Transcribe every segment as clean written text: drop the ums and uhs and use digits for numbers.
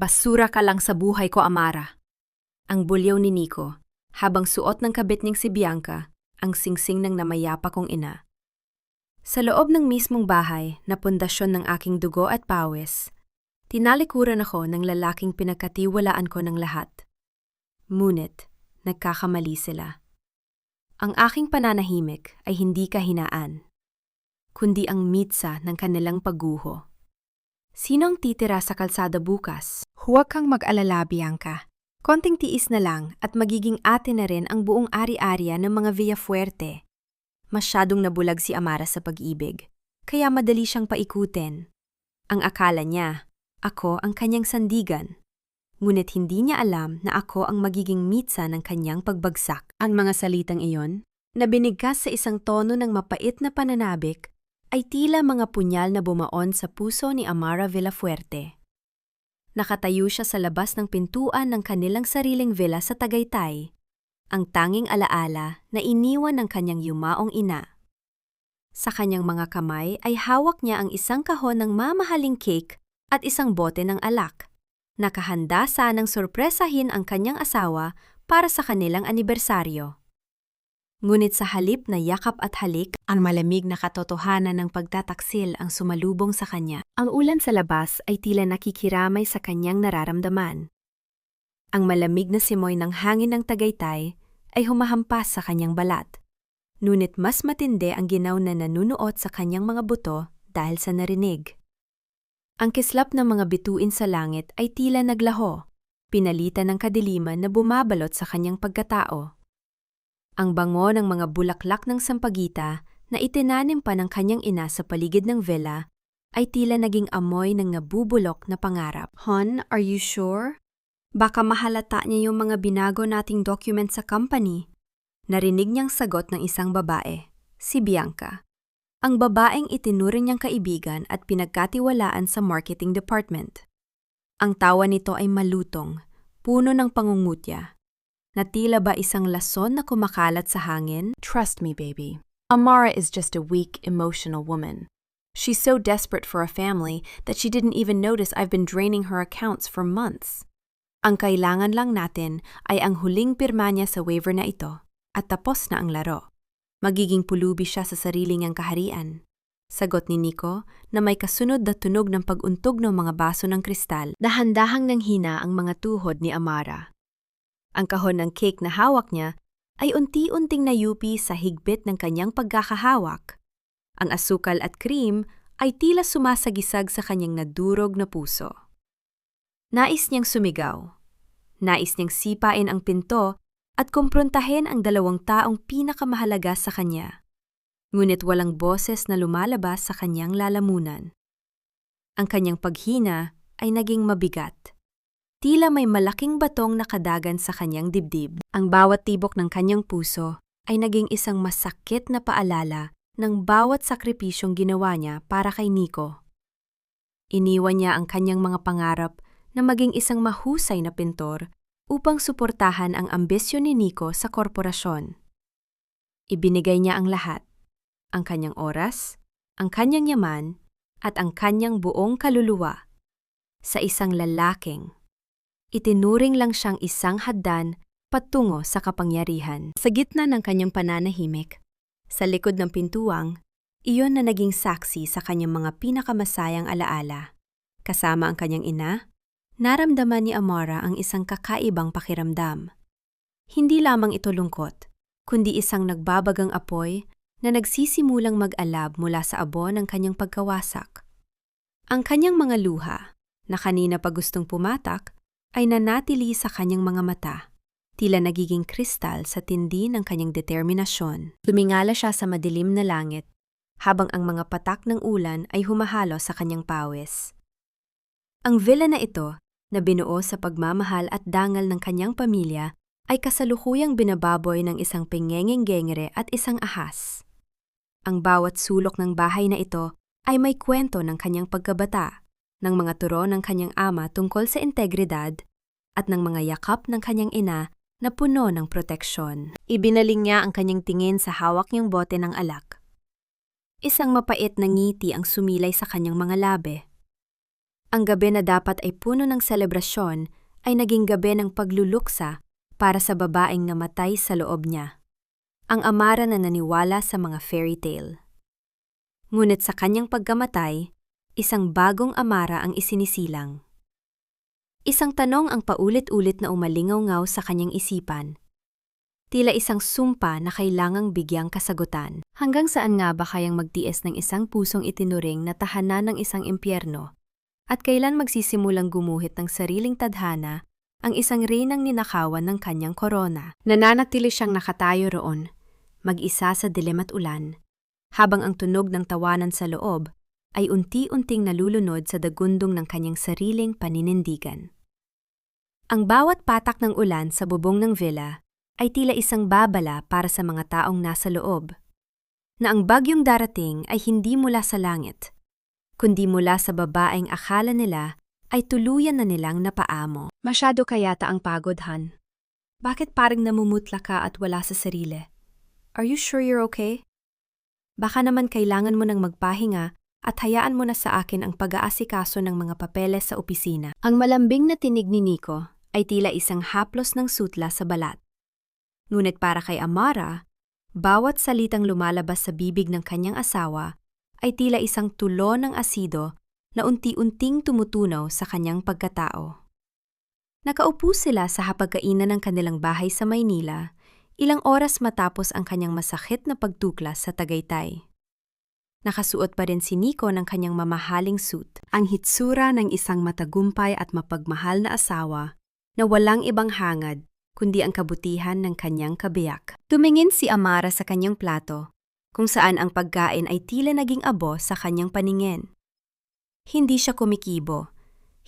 Basura ka lang sa buhay ko, Amara. Ang bulyaw ni Nico, habang suot ng kabit niyang si Bianca, ang singsing ng namayapa kong ina. Sa loob ng mismong bahay na pundasyon ng aking dugo at pawis, tinalikuran ako ng lalaking pinagkatiwalaan ko ng lahat. Ngunit, nagkakamali sila. Ang aking pananahimik ay hindi kahinaan, kundi ang mitsa ng kanilang pagguho. Sino ang titira sa kalsada bukas? Huwag kang mag-alala, Bianca. Konting tiis na lang at magiging ate na rin ang buong ari-arya ng mga Villafuerte. Masyadong nabulag si Amara sa pag-ibig, kaya madali siyang paikutin. Ang akala niya, ako ang kanyang sandigan. Ngunit hindi niya alam na ako ang magiging mitsa ng kanyang pagbagsak. Ang mga salitang iyon, na binigkas sa isang tono ng mapait na pananabik, ay tila mga punyal na bumaon sa puso ni Amara Villafuerte. Nakatayo siya sa labas ng pintuan ng kanilang sariling villa sa Tagaytay, ang tanging alaala na iniwan ng kanyang yumaong ina. Sa kanyang mga kamay ay hawak niya ang isang kahon ng mamahaling cake at isang bote ng alak. Nakahanda sanang sorpresahin ang kanyang asawa para sa kanilang anibersaryo. Ngunit sa halip na yakap at halik, ang malamig na katotohanan ng pagtataksil ang sumalubong sa kanya. Ang ulan sa labas ay tila nakikiramay sa kanyang nararamdaman. Ang malamig na simoy ng hangin ng Tagaytay ay humahampas sa kanyang balat. Ngunit mas matindi ang ginaw na nanunuot sa kanyang mga buto dahil sa narinig. Ang kislap ng mga bituin sa langit ay tila naglaho, pinalitan ng kadiliman na bumabalot sa kanyang pagkatao. Ang bango ng mga bulaklak ng sampagita na itinanim pa ng kanyang ina sa paligid ng villa ay tila naging amoy ng nabubulok na pangarap. Hon, are you sure? Baka mahalata niya yung mga binago nating document sa company. Narinig niyang sagot ng isang babae, si Bianca. Ang babaeng itinuring niyang kaibigan at pinagkatiwalaan sa marketing department. Ang tawa nito ay malutong, puno ng pangungutya. Na tila ba isang lason na kumakalat sa hangin? Trust me, baby. Amara is just a weak, emotional woman. She's so desperate for a family that she didn't even notice I've been draining her accounts for months. Ang kailangan lang natin ay ang huling pirma niya sa waiver na ito at tapos na ang laro. Magiging pulubi siya sa sarili niyang kaharian. Sagot ni Nico na may kasunod na tunog ng pag-untog ng mga baso ng kristal. Dahan-dahang nanghina ang mga tuhod ni Amara. Ang kahon ng cake na hawak niya ay unti-unting nayupi sa higpit ng kanyang pagkakahawak. Ang asukal at cream ay tila sumasagisag sa kanyang nadurog na puso. Nais niyang sumigaw. Nais niyang sipain ang pinto at kumprontahin ang dalawang taong pinakamahalaga sa kanya. Ngunit walang boses na lumalabas sa kanyang lalamunan. Ang kanyang paghina ay naging mabigat. Tila may malaking batong nakadagan sa kanyang dibdib. Ang bawat tibok ng kanyang puso ay naging isang masakit na paalala ng bawat sakripisyong ginawa niya para kay Nico. Iniwan niya ang kanyang mga pangarap na maging isang mahusay na pintor upang suportahan ang ambisyon ni Nico sa korporasyon. Ibinigay niya ang lahat, ang kanyang oras, ang kanyang yaman, at ang kanyang buong kaluluwa sa isang lalaking. Itinuring lang siyang isang haddan patungo sa kapangyarihan. Sa gitna ng kanyang pananahimik, sa likod ng pintuang, iyon na naging saksi sa kanyang mga pinakamasayang alaala. Kasama ang kanyang ina, naramdaman ni Amara ang isang kakaibang pakiramdam. Hindi lamang ito lungkot, kundi isang nagbabagang apoy na nagsisimulang mag-alab mula sa abo ng kanyang pagkawasak. Ang kanyang mga luha, na kanina pa gustong pumatak, ay nanatili sa kanyang mga mata, tila nagiging kristal sa tindi ng kanyang determinasyon. Lumingala siya sa madilim na langit, habang ang mga patak ng ulan ay humahalo sa kanyang pawis. Ang villa na ito, na binuo sa pagmamahal at dangal ng kanyang pamilya, ay kasalukuyang binababoy ng isang pengengeng-gengere at isang ahas. Ang bawat sulok ng bahay na ito ay may kwento ng kanyang pagkabata, ng mga turo ng kanyang ama tungkol sa integridad, at ng mga yakap ng kanyang ina na puno ng proteksyon. Ibinaling niya ang kanyang tingin sa hawak niyang bote ng alak. Isang mapait na ngiti ang sumilay sa kanyang mga labi. Ang gabi na dapat ay puno ng selebrasyon ay naging gabi ng pagluluksa para sa babaeng namatay sa loob niya. Ang Amara na naniwala sa mga fairy tale. Ngunit sa kanyang pagkamatay, isang bagong Amara ang isinisilang. Isang tanong ang paulit-ulit na umalingaw-ngaw sa kanyang isipan. Tila isang sumpa na kailangang bigyang kasagutan. Hanggang saan nga ba kayang magtiis ng isang pusong itinuring na tahanan ng isang impyerno? At kailan magsisimulang gumuhit ng sariling tadhana ang isang reynang ninakawan ng kanyang korona? Nananatili siyang nakatayo roon, mag-isa sa dilim at ulan, habang ang tunog ng tawanan sa loob ay unti-unting nalulunod sa dagundong ng kanyang sariling paninindigan. Ang bawat patak ng ulan sa bubong ng villa ay tila isang babala para sa mga taong nasa loob, na ang bagyong darating ay hindi mula sa langit, kundi mula sa babaeng akala nila ay tuluyan na nilang napaamo. Masyado kayata ang pagod, Han. Bakit parang namumutla ka at wala sa sarili? Are you sure you're okay? Baka naman kailangan mo nang magpahinga at hayaan mo na sa akin ang pag-aasikaso ng mga papeles sa opisina. Ang malambing na tinig ni Nico ay tila isang haplos ng sutla sa balat. Ngunit para kay Amara, bawat salitang lumalabas sa bibig ng kanyang asawa ay tila isang tulo ng asido na unti-unting tumutunaw sa kanyang pagkatao. Nakaupo sila sa hapagkainan ng kanilang bahay sa Maynila, ilang oras matapos ang kanyang masakit na pagtuklas sa Tagaytay. Nakasuot pa rin si Nico ng kanyang mamahaling suit, ang hitsura ng isang matagumpay at mapagmahal na asawa na walang ibang hangad kundi ang kabutihan ng kanyang kabiyak. Tumingin si Amara sa kanyang plato, kung saan ang pagkain ay tila naging abo sa kanyang paningin. Hindi siya kumikibo,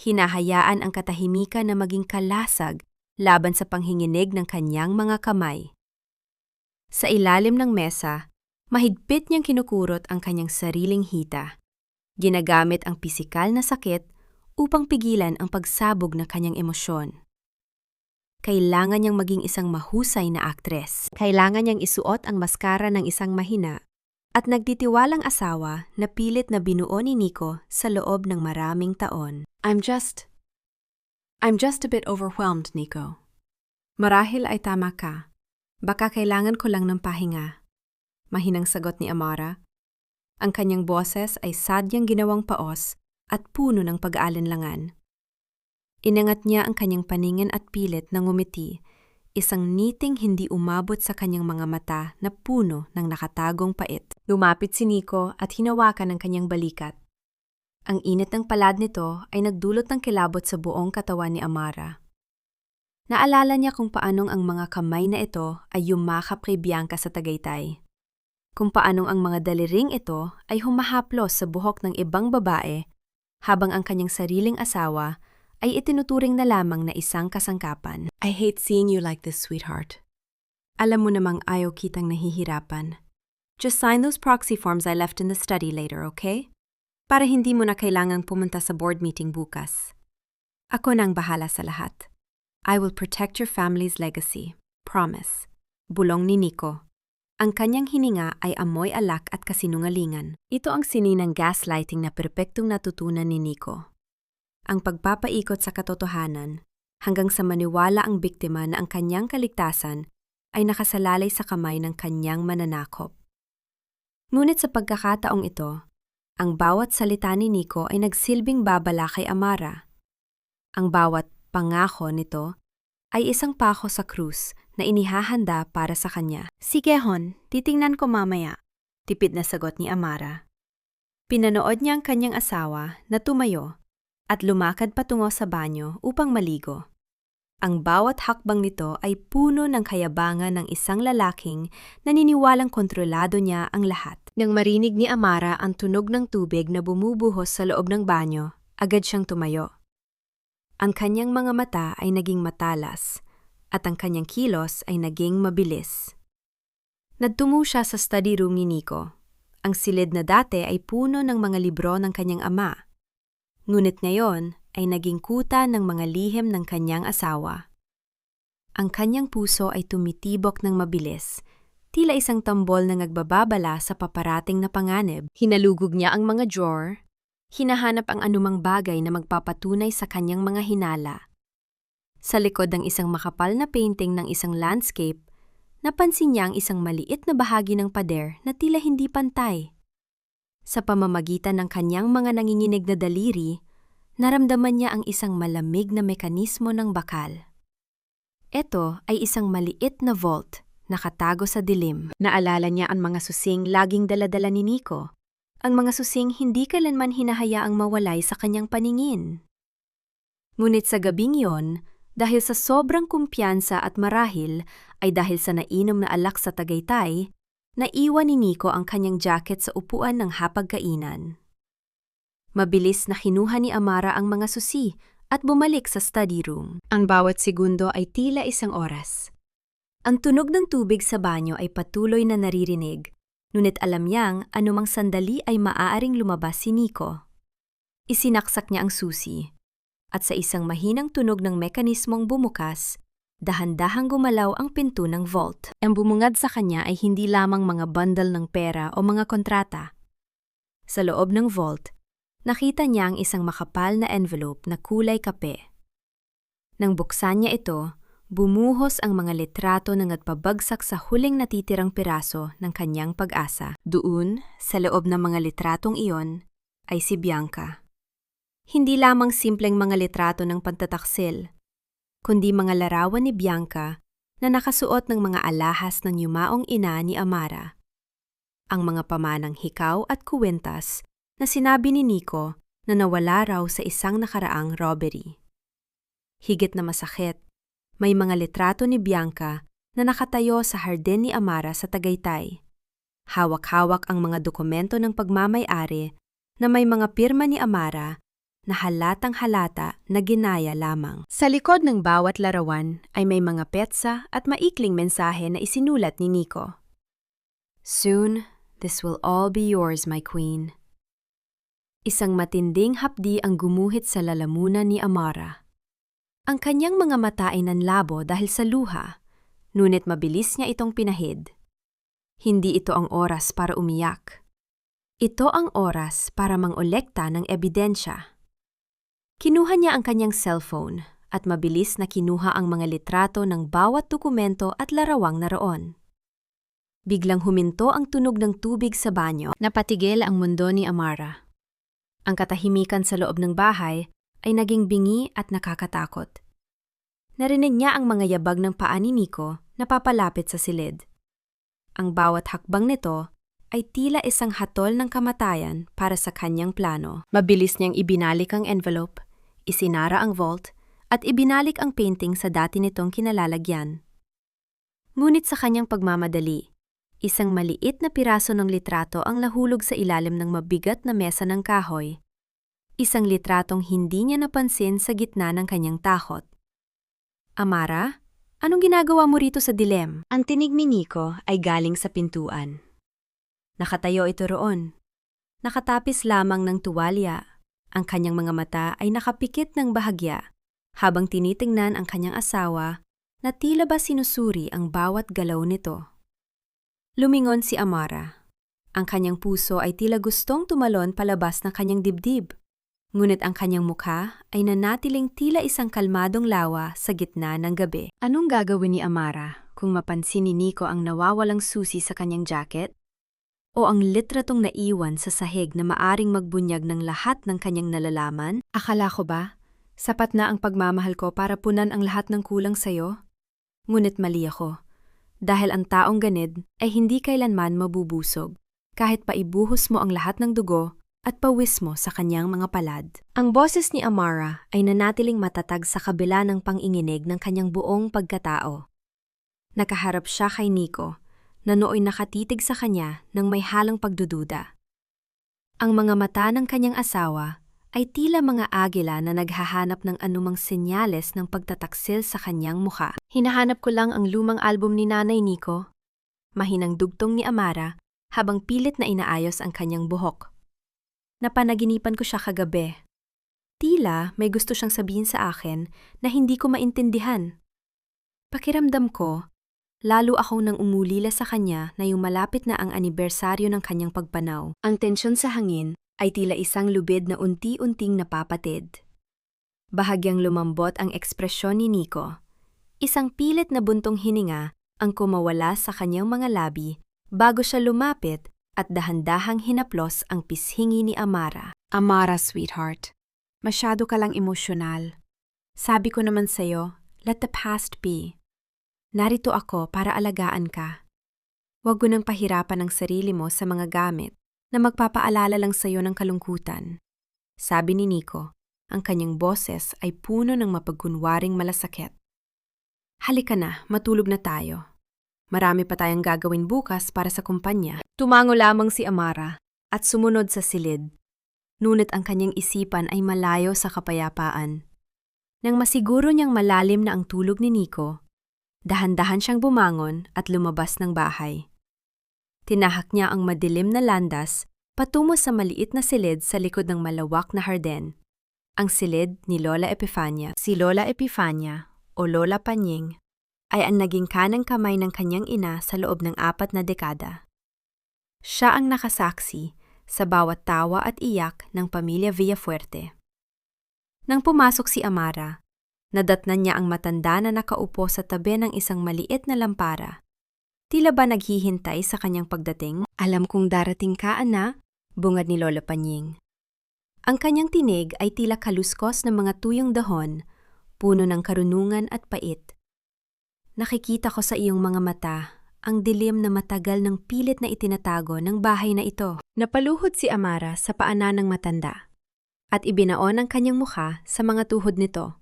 hinahayaan ang katahimikan na maging kalasag laban sa panghinginig ng kanyang mga kamay. Sa ilalim ng mesa, mahigpit niyang kinukurot ang kanyang sariling hita. Ginagamit ang pisikal na sakit upang pigilan ang pagsabog ng kanyang emosyon. Kailangan niyang maging isang mahusay na aktres. Kailangan niyang isuot ang maskara ng isang mahina at nagtitiwalang asawa na pilit na binuo ni Nico sa loob ng maraming taon. I'm just a bit overwhelmed, Nico. Marahil ay tama ka. Baka kailangan ko lang ng pahinga. Mahinang sagot ni Amara. Ang kanyang boses ay sadyang ginawang paos at puno ng pag-aalinlangan. Inangat niya ang kanyang paningin at pilit na ngumiti, isang ngiting hindi umabot sa kanyang mga mata na puno ng nakatagong pait. Lumapit si Nico at hinawakan ang kanyang balikat. Ang init ng palad nito ay nagdulot ng kilabot sa buong katawan ni Amara. Naalala niya kung paanong ang mga kamay na ito ay yumakap kay Bianca sa Tagaytay. Kung paanong ang mga daliring ito ay humahaplos sa buhok ng ibang babae habang ang kanyang sariling asawa ay itinuturing na lamang na isang kasangkapan. I hate seeing you like this, sweetheart. Alam mo namang ayaw kitang nahihirapan. Just sign those proxy forms I left in the study later, okay? Para hindi mo na kailangang pumunta sa board meeting bukas. Ako na ang bahala sa lahat. I will protect your family's legacy. Promise. Bulong ni Nico. Ang kanyang hininga ay amoy alak at kasinungalingan. Ito ang sininang gaslighting na perpektong natutunan ni Nico. Ang pagpapaikot sa katotohanan hanggang sa maniwala ang biktima na ang kanyang kaligtasan ay nakasalalay sa kamay ng kanyang mananakop. Ngunit sa pagkakataong ito, ang bawat salita ni Nico ay nagsilbing babala kay Amara. Ang bawat pangako nito ay isang pako sa krus na inihahanda para sa kanya. Sige hon, titingnan ko mamaya, tipid na sagot ni Amara. Pinanood niya ang kanyang asawa na tumayo at lumakad patungo sa banyo upang maligo. Ang bawat hakbang nito ay puno ng kayabangan ng isang lalaking naniniwalang kontrolado niya ang lahat. Nang marinig ni Amara ang tunog ng tubig na bumubuhos sa loob ng banyo, agad siyang tumayo. Ang kanyang mga mata ay naging matalas at ang kanyang kilos ay naging mabilis. Nagtungo siya sa study room ni Nico. Ang silid na dati ay puno ng mga libro ng kanyang ama. Ngunit ngayon ay naging kuta ng mga lihim ng kanyang asawa. Ang kanyang puso ay tumitibok ng mabilis, tila isang tambol na nagbababala sa paparating na panganib. Hinalugog niya ang mga drawer, Hinahanap ang anumang bagay na magpapatunay sa kanyang mga hinala. Sa likod ng isang makapal na painting ng isang landscape, napansin niya ang isang maliit na bahagi ng pader na tila hindi pantay. Sa pamamagitan ng kanyang mga nanginginig na daliri, naramdaman niya ang isang malamig na mekanismo ng bakal. Ito ay isang maliit na vault, nakatago sa dilim. Naalala niya ang mga susing laging daladala ni Nico. Ang mga susing hindi kailanman hinahayaang mawalay sa kanyang paningin. Ngunit sa gabing yon, dahil sa sobrang kumpiyansa at marahil ay dahil sa nainom na alak sa Tagaytay, naiwan ni Nico ang kanyang jacket sa upuan ng hapagkainan. Mabilis na kinuha ni Amara ang mga susi at bumalik sa study room. Ang bawat segundo ay tila isang oras. Ang tunog ng tubig sa banyo ay patuloy na naririnig, ngunit alam niyang anumang sandali ay maaaring lumabas si Nico. Isinaksak niya ang susi, at sa isang mahinang tunog ng mekanismong bumukas, dahan-dahang gumalaw ang pinto ng vault. Ang bumungad sa kanya ay hindi lamang mga bundle ng pera o mga kontrata. Sa loob ng vault, nakita niya ang isang makapal na envelope na kulay kape. Nang buksan niya ito, bumuhos ang mga litrato ng nagpabagsak sa huling natitirang piraso ng kanyang pag-asa. Doon, sa loob ng mga litratong iyon, ay si Bianca. Hindi lamang simpleng mga litrato ng pantataksil, kundi mga larawan ni Bianca na nakasuot ng mga alahas ng yumaong ina ni Amara. Ang mga pamanang hikaw at kuwentas na sinabi ni Nico na nawala raw sa isang nakaraang robbery. Higit na masakit, may mga litrato ni Bianca na nakatayo sa hardin ni Amara sa Tagaytay. Hawak-hawak ang mga dokumento ng pagmamay-ari na may mga pirma ni Amara na halatang-halata na ginaya lamang. Sa likod ng bawat larawan ay may mga petsa at maikling mensahe na isinulat ni Nico. Soon, this will all be yours, my queen. Isang matinding hapdi ang gumuhit sa lalamunan ni Amara. Ang kanyang mga mata ay nanlabo dahil sa luha, ngunit mabilis niya itong pinahid. Hindi ito ang oras para umiyak. Ito ang oras para mangolekta ng ebidensya. Kinuha niya ang kanyang cellphone at mabilis na kinuha ang mga litrato ng bawat dokumento at larawang naroon. Biglang huminto ang tunog ng tubig sa banyo. Napatigil ang mundo ni Amara. Ang katahimikan sa loob ng bahay ay naging bingi at nakakatakot. Narinig niya ang mga yabag ng paa ni Nico na papalapit sa silid. Ang bawat hakbang nito ay tila isang hatol ng kamatayan para sa kanyang plano. Mabilis niyang ibinalik ang envelope, isinara ang vault, at ibinalik ang painting sa dati nitong kinalalagyan. Ngunit sa kanyang pagmamadali, isang maliit na piraso ng litrato ang nahulog sa ilalim ng mabigat na mesa ng kahoy. Isang litratong hindi niya napansin sa gitna ng kanyang takot. Amara, anong ginagawa mo rito sa dilim? Ang tinig ni Nico ay galing sa pintuan. Nakatayo ito roon. Nakatapis lamang ng tuwalya. Ang kanyang mga mata ay nakapikit ng bahagya, habang tinitingnan ang kanyang asawa na tila ba sinusuri ang bawat galaw nito. Lumingon si Amara. Ang kanyang puso ay tila gustong tumalon palabas ng kanyang dibdib. Ngunit ang kanyang mukha ay nanatiling tila isang kalmadong lawa sa gitna ng gabi. Anong gagawin ni Amara kung mapansin ni Nico ang nawawalang susi sa kanyang jacket? O ang litratong naiwan sa sahig na maaring magbunyag ng lahat ng kanyang nalalaman? Akala ko ba, sapat na ang pagmamahal ko para punan ang lahat ng kulang sa'yo? Ngunit mali ako, dahil ang taong ganid ay hindi kailanman mabubusog, kahit pa ibuhos mo ang lahat ng dugo at pawis mo sa kanyang mga palad. Ang boses ni Amara ay nanatiling matatag sa kabila ng panginginig ng kanyang buong pagkatao. Nakaharap siya kay Nico, na nooy nakatitig sa kanya ng may halang pagdududa. Ang mga mata ng kanyang asawa ay tila mga agila na naghahanap ng anumang senyales ng pagtataksil sa kanyang mukha. Hinahanap ko lang ang lumang album ni Nanay Nico. Mahinang dugtong ni Amara habang pilit na inaayos ang kanyang buhok. Napanaginipan ko siya kagabi. Tila may gusto siyang sabihin sa akin na hindi ko maintindihan. Pakiramdam ko, lalo akong nang umulila sa kanya na yung malapit na ang anibersaryo ng kanyang pagpanaw. Ang tensyon sa hangin ay tila isang lubid na unti-unting napapatid. Bahagyang lumambot ang ekspresyon ni Nico. Isang pilit na buntong hininga ang kumawala sa kanyang mga labi bago siya lumapit at dahan-dahang hinaplos ang pishingi ni Amara. Amara, sweetheart. Masyado ka lang emosyonal. Sabi ko naman sa'yo, let the past be. Narito ako para alagaan ka. Huwag mo nang pahirapan ang sarili mo sa mga gamit na magpapaalala lang sa'yo ng kalungkutan. Sabi ni Nico, ang kanyang boses ay puno ng mapagkunwaring malasakit. Halika na, matulog na tayo. Marami pa tayong gagawin bukas para sa kumpanya. Tumango lamang si Amara at sumunod sa silid. Ngunit ang kanyang isipan ay malayo sa kapayapaan. Nang masiguro niyang malalim na ang tulog ni Nico, dahan-dahan siyang bumangon at lumabas ng bahay. Tinahak niya ang madilim na landas patungo sa maliit na silid sa likod ng malawak na harden. Ang silid ni Lola Epifania. Si Lola Epifania o Lola Panying ay ang naging kanang kamay ng kanyang ina sa loob ng 4 na dekada. Siya ang nakasaksi sa bawat tawa at iyak ng pamilya Villafuerte. Nang pumasok si Amara, nadatnan niya ang matanda na nakaupo sa tabi ng isang maliit na lampara. Tila ba naghihintay sa kanyang pagdating? Alam kong darating ka, ana, bungad ni Lola Panying. Ang kanyang tinig ay tila kaluskos ng mga tuyong dahon, puno ng karunungan at pait. Nakikita ko sa iyong mga mata ang dilim na matagal ng pilit na itinatago ng bahay na ito. Napaluhod si Amara sa paanan ng matanda at ibinaon ang kanyang mukha sa mga tuhod nito.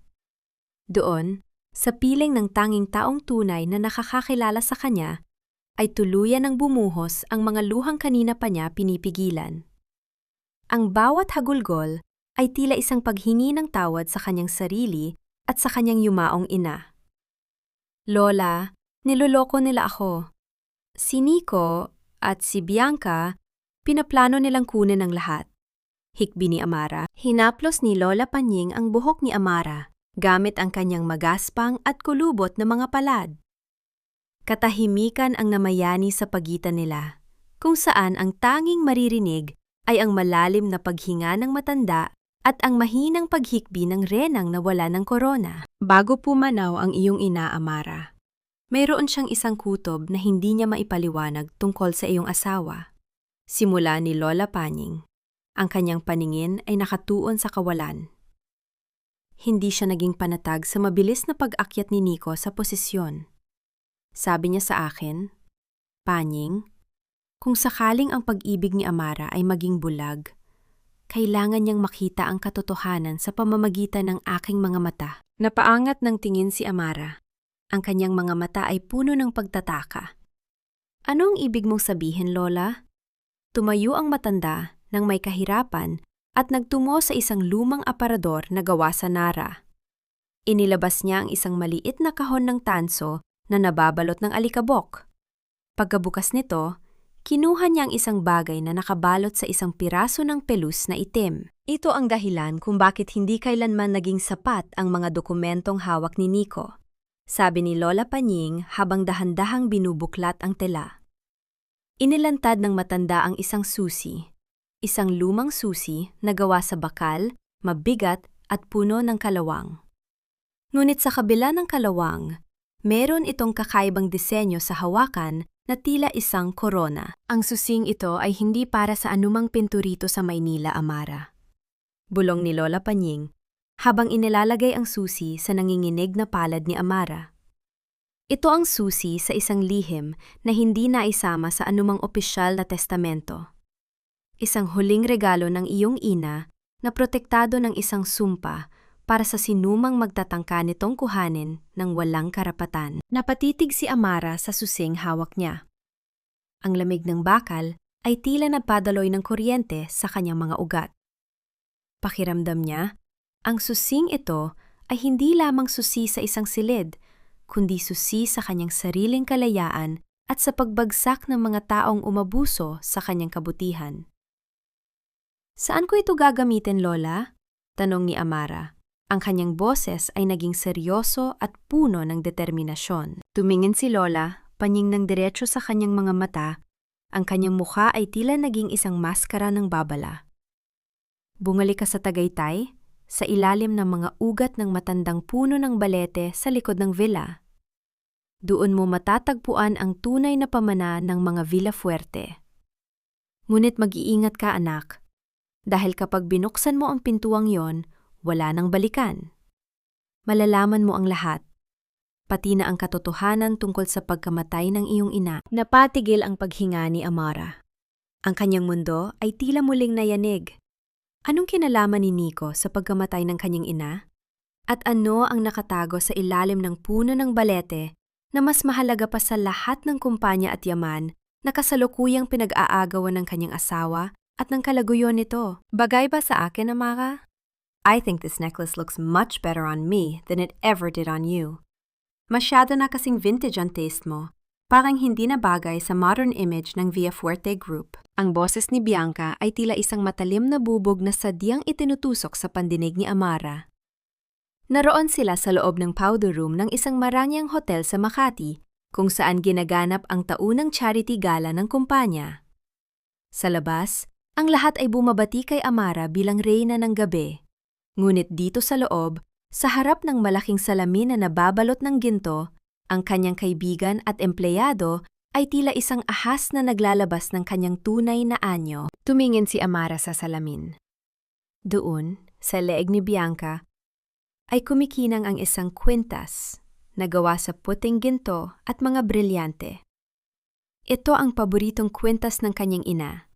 Doon, sa piling ng tanging taong tunay na nakakakilala sa kanya, ay tuluyan ng bumuhos ang mga luhang kanina pa niya pinipigilan. Ang bawat hagulgol ay tila isang paghingi ng tawad sa kanyang sarili at sa kanyang yumaong ina. Lola, niloloko nila ako. Si Nico at si Bianca, pinaplano nilang kunin ang lahat. Hikbi ni Amara. Hinaplos ni Lola Panying ang buhok ni Amara gamit ang kanyang magaspang at kulubot na mga palad. Katahimikan ang namayani sa pagitan nila, kung saan ang tanging maririnig ay ang malalim na paghinga ng matanda at ang mahinang paghikbi ng renang na wala ng korona. Bago pumanaw ang iyong ina, Amara, mayroon siyang isang kutob na hindi niya maipaliwanag tungkol sa iyong asawa. Simula ni Lola Panying, ang kanyang paningin ay nakatuon sa kawalan. Hindi siya naging panatag sa mabilis na pag-akyat ni Nico sa posisyon. Sabi niya sa akin, Panying, kung sakaling ang pag-ibig ni Amara ay maging bulag, kailangan niyang makita ang katotohanan sa pamamagitan ng aking mga mata. Napaangat ng tingin si Amara. Ang kanyang mga mata ay puno ng pagtataka. Anong ibig mong sabihin, Lola? Tumayo ang matanda nang may kahirapan at nagtungo sa isang lumang aparador na gawa sa nara. Inilabas niya ang isang maliit na kahon ng tanso na nababalot ng alikabok. Pagkabukas nito, kinuha niya ang isang bagay na nakabalot sa isang piraso ng pelus na itim. Ito ang dahilan kung bakit hindi kailanman naging sapat ang mga dokumentong hawak ni Nico, sabi ni Lola Panying habang dahan-dahang binubuklat ang tela. Inilantad ng matanda ang isang susi, isang lumang susi na gawa sa bakal, mabigat at puno ng kalawang. Ngunit sa kabila ng kalawang, meron itong kakaibang disenyo sa hawakan na tila isang korona. Ang susing ito ay hindi para sa anumang pinturito sa Maynila, Amara. Bulong ni Lola Panying, habang inilalagay ang susi sa nanginginig na palad ni Amara. Ito ang susi sa isang lihim na hindi naisama sa anumang opisyal na testamento. Isang huling regalo ng iyong ina na protektado ng isang sumpa para sa sinumang magtatangka nitong kuhanin ng walang karapatan. Napatitig si Amara sa susing hawak niya. Ang lamig ng bakal ay tila nagpadaloy ng kuryente sa kanyang mga ugat. Pakiramdam niya, ang susing ito ay hindi lamang susi sa isang silid, kundi susi sa kanyang sariling kalayaan at sa pagbagsak ng mga taong umabuso sa kanyang kabutihan. Saan ko ito gagamitin, Lola? Tanong ni Amara. Ang kanyang boses ay naging seryoso at puno ng determinasyon. Tumingin si Lola, Panying ng diretso sa kanyang mga mata. Ang kanyang mukha ay tila naging isang maskara ng babala. Bumalik ka sa Tagaytay, sa ilalim ng mga ugat ng matandang puno ng balete sa likod ng villa. Doon mo matatagpuan ang tunay na pamana ng mga Villafuerte. Ngunit mag-iingat ka, anak, dahil kapag binuksan mo ang pintuang yon, wala nang balikan. Malalaman mo ang lahat, pati na ang katotohanan tungkol sa pagkamatay ng iyong ina. Napatigil ang paghinga ni Amara. Ang kanyang mundo ay tila muling nayanig. Anong kinalaman ni Nico sa pagkamatay ng kanyang ina? At ano ang nakatago sa ilalim ng puno ng balete na mas mahalaga pa sa lahat ng kumpanya at yaman na kasalukuyang pinag-aagawan ng kanyang asawa at ng kalaguyon nito? Bagay ba sa akin, Amara? I think this necklace looks much better on me than it ever did on you. Masyado na kasing vintage ang taste mo. Parang hindi na bagay sa modern image ng Villafuerte Group. Ang boses ni Bianca ay tila isang matalim na bubog na sadyang itinutusok sa pandinig ni Amara. Naroon sila sa loob ng powder room ng isang marangyang hotel sa Makati, kung saan ginaganap ang taunang charity gala ng kumpanya. Sa labas, ang lahat ay bumabati kay Amara bilang reyna ng gabi. Ngunit dito sa loob, sa harap ng malaking salamin na nababalot ng ginto, ang kanyang kaibigan at empleyado ay tila isang ahas na naglalabas ng kanyang tunay na anyo. Tumingin si Amara sa salamin. Doon, sa leeg ni Bianca, ay kumikinang ang isang kwintas na gawa sa puting ginto at mga brilyante. Ito ang paboritong kwintas ng kanyang ina,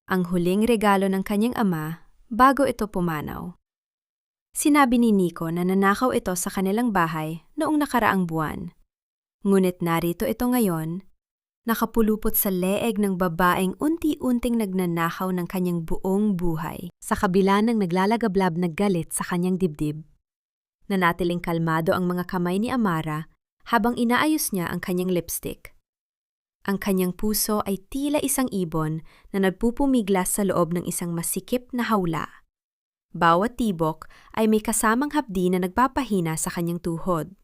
ang huling regalo ng kanyang ama bago ito pumanaw. Sinabi ni Nico na nanakaw ito sa kanilang bahay noong nakaraang buwan. Ngunit narito ito ngayon, nakapulupot sa leeg ng babaeng unti-unting nagnanakaw ng kanyang buong buhay sa kabila ng naglalagablab na galit sa kanyang dibdib. Nanatiling kalmado ang mga kamay ni Amara habang inaayos niya ang kanyang lipstick. Ang kanyang puso ay tila isang ibon na nagpupumiglas sa loob ng isang masikip na hawla. Bawat tibok ay may kasamang hapdi na nagpapahina sa kanyang tuhod.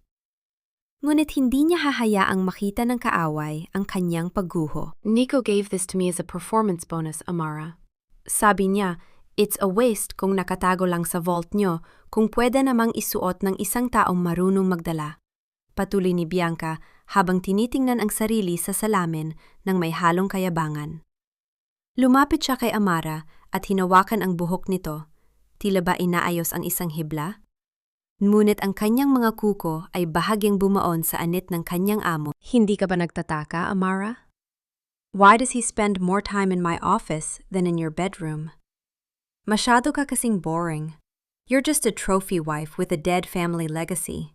Ngunit hindi niya hahayaang makita ng kaaway ang kanyang pagguho. Nico gave this to me as a performance bonus, Amara. Sabi niya, it's a waste kung nakatago lang sa vault nyo kung pwede namang isuot ng isang taong marunong magdala. Patuloy ni Bianca habang tinitingnan ang sarili sa salamin ng may halong kayabangan. Lumapit siya kay Amara at hinawakan ang buhok nito. Tila ba inaayos ang isang hibla? Ngunit ang kanyang mga kuko ay bahagyang bumaon sa anit ng kanyang amo. Hindi ka ba nagtataka, Amara? Why does he spend more time in my office than in your bedroom? Masyado ka kasing boring. You're just a trophy wife with a dead family legacy.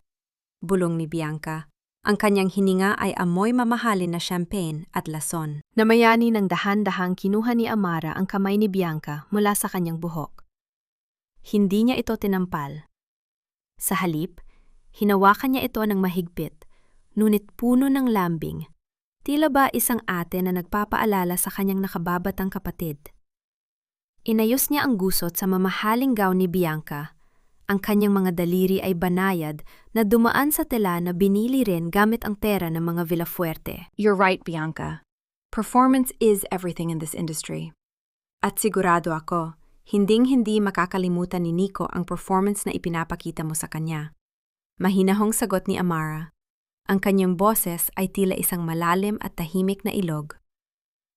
Bulong ni Bianca. Ang kanyang hininga ay amoy mamahalin na champagne at lason. Namayani ng dahan-dahang kinuha ni Amara ang kamay ni Bianca mula sa kanyang buhok. Hindi niya ito tinampal. Sa halip, hinawakan niya ito ng mahigpit, ngunit puno ng lambing. Tila ba isang ate na nagpapaalala sa kanyang nakababatang kapatid. Inayos niya ang gusot sa mamahaling gown ni Bianca. Ang kanyang mga daliri ay banayad na dumaan sa tela na binili rin gamit ang pera ng mga Villafuerte. You're right, Bianca. Performance is everything in this industry. At sigurado ako, hinding-hindi makakalimutan ni Nico ang performance na ipinapakita mo sa kanya. Mahinahong sagot ni Amara. Ang kanyang boses ay tila isang malalim at tahimik na ilog.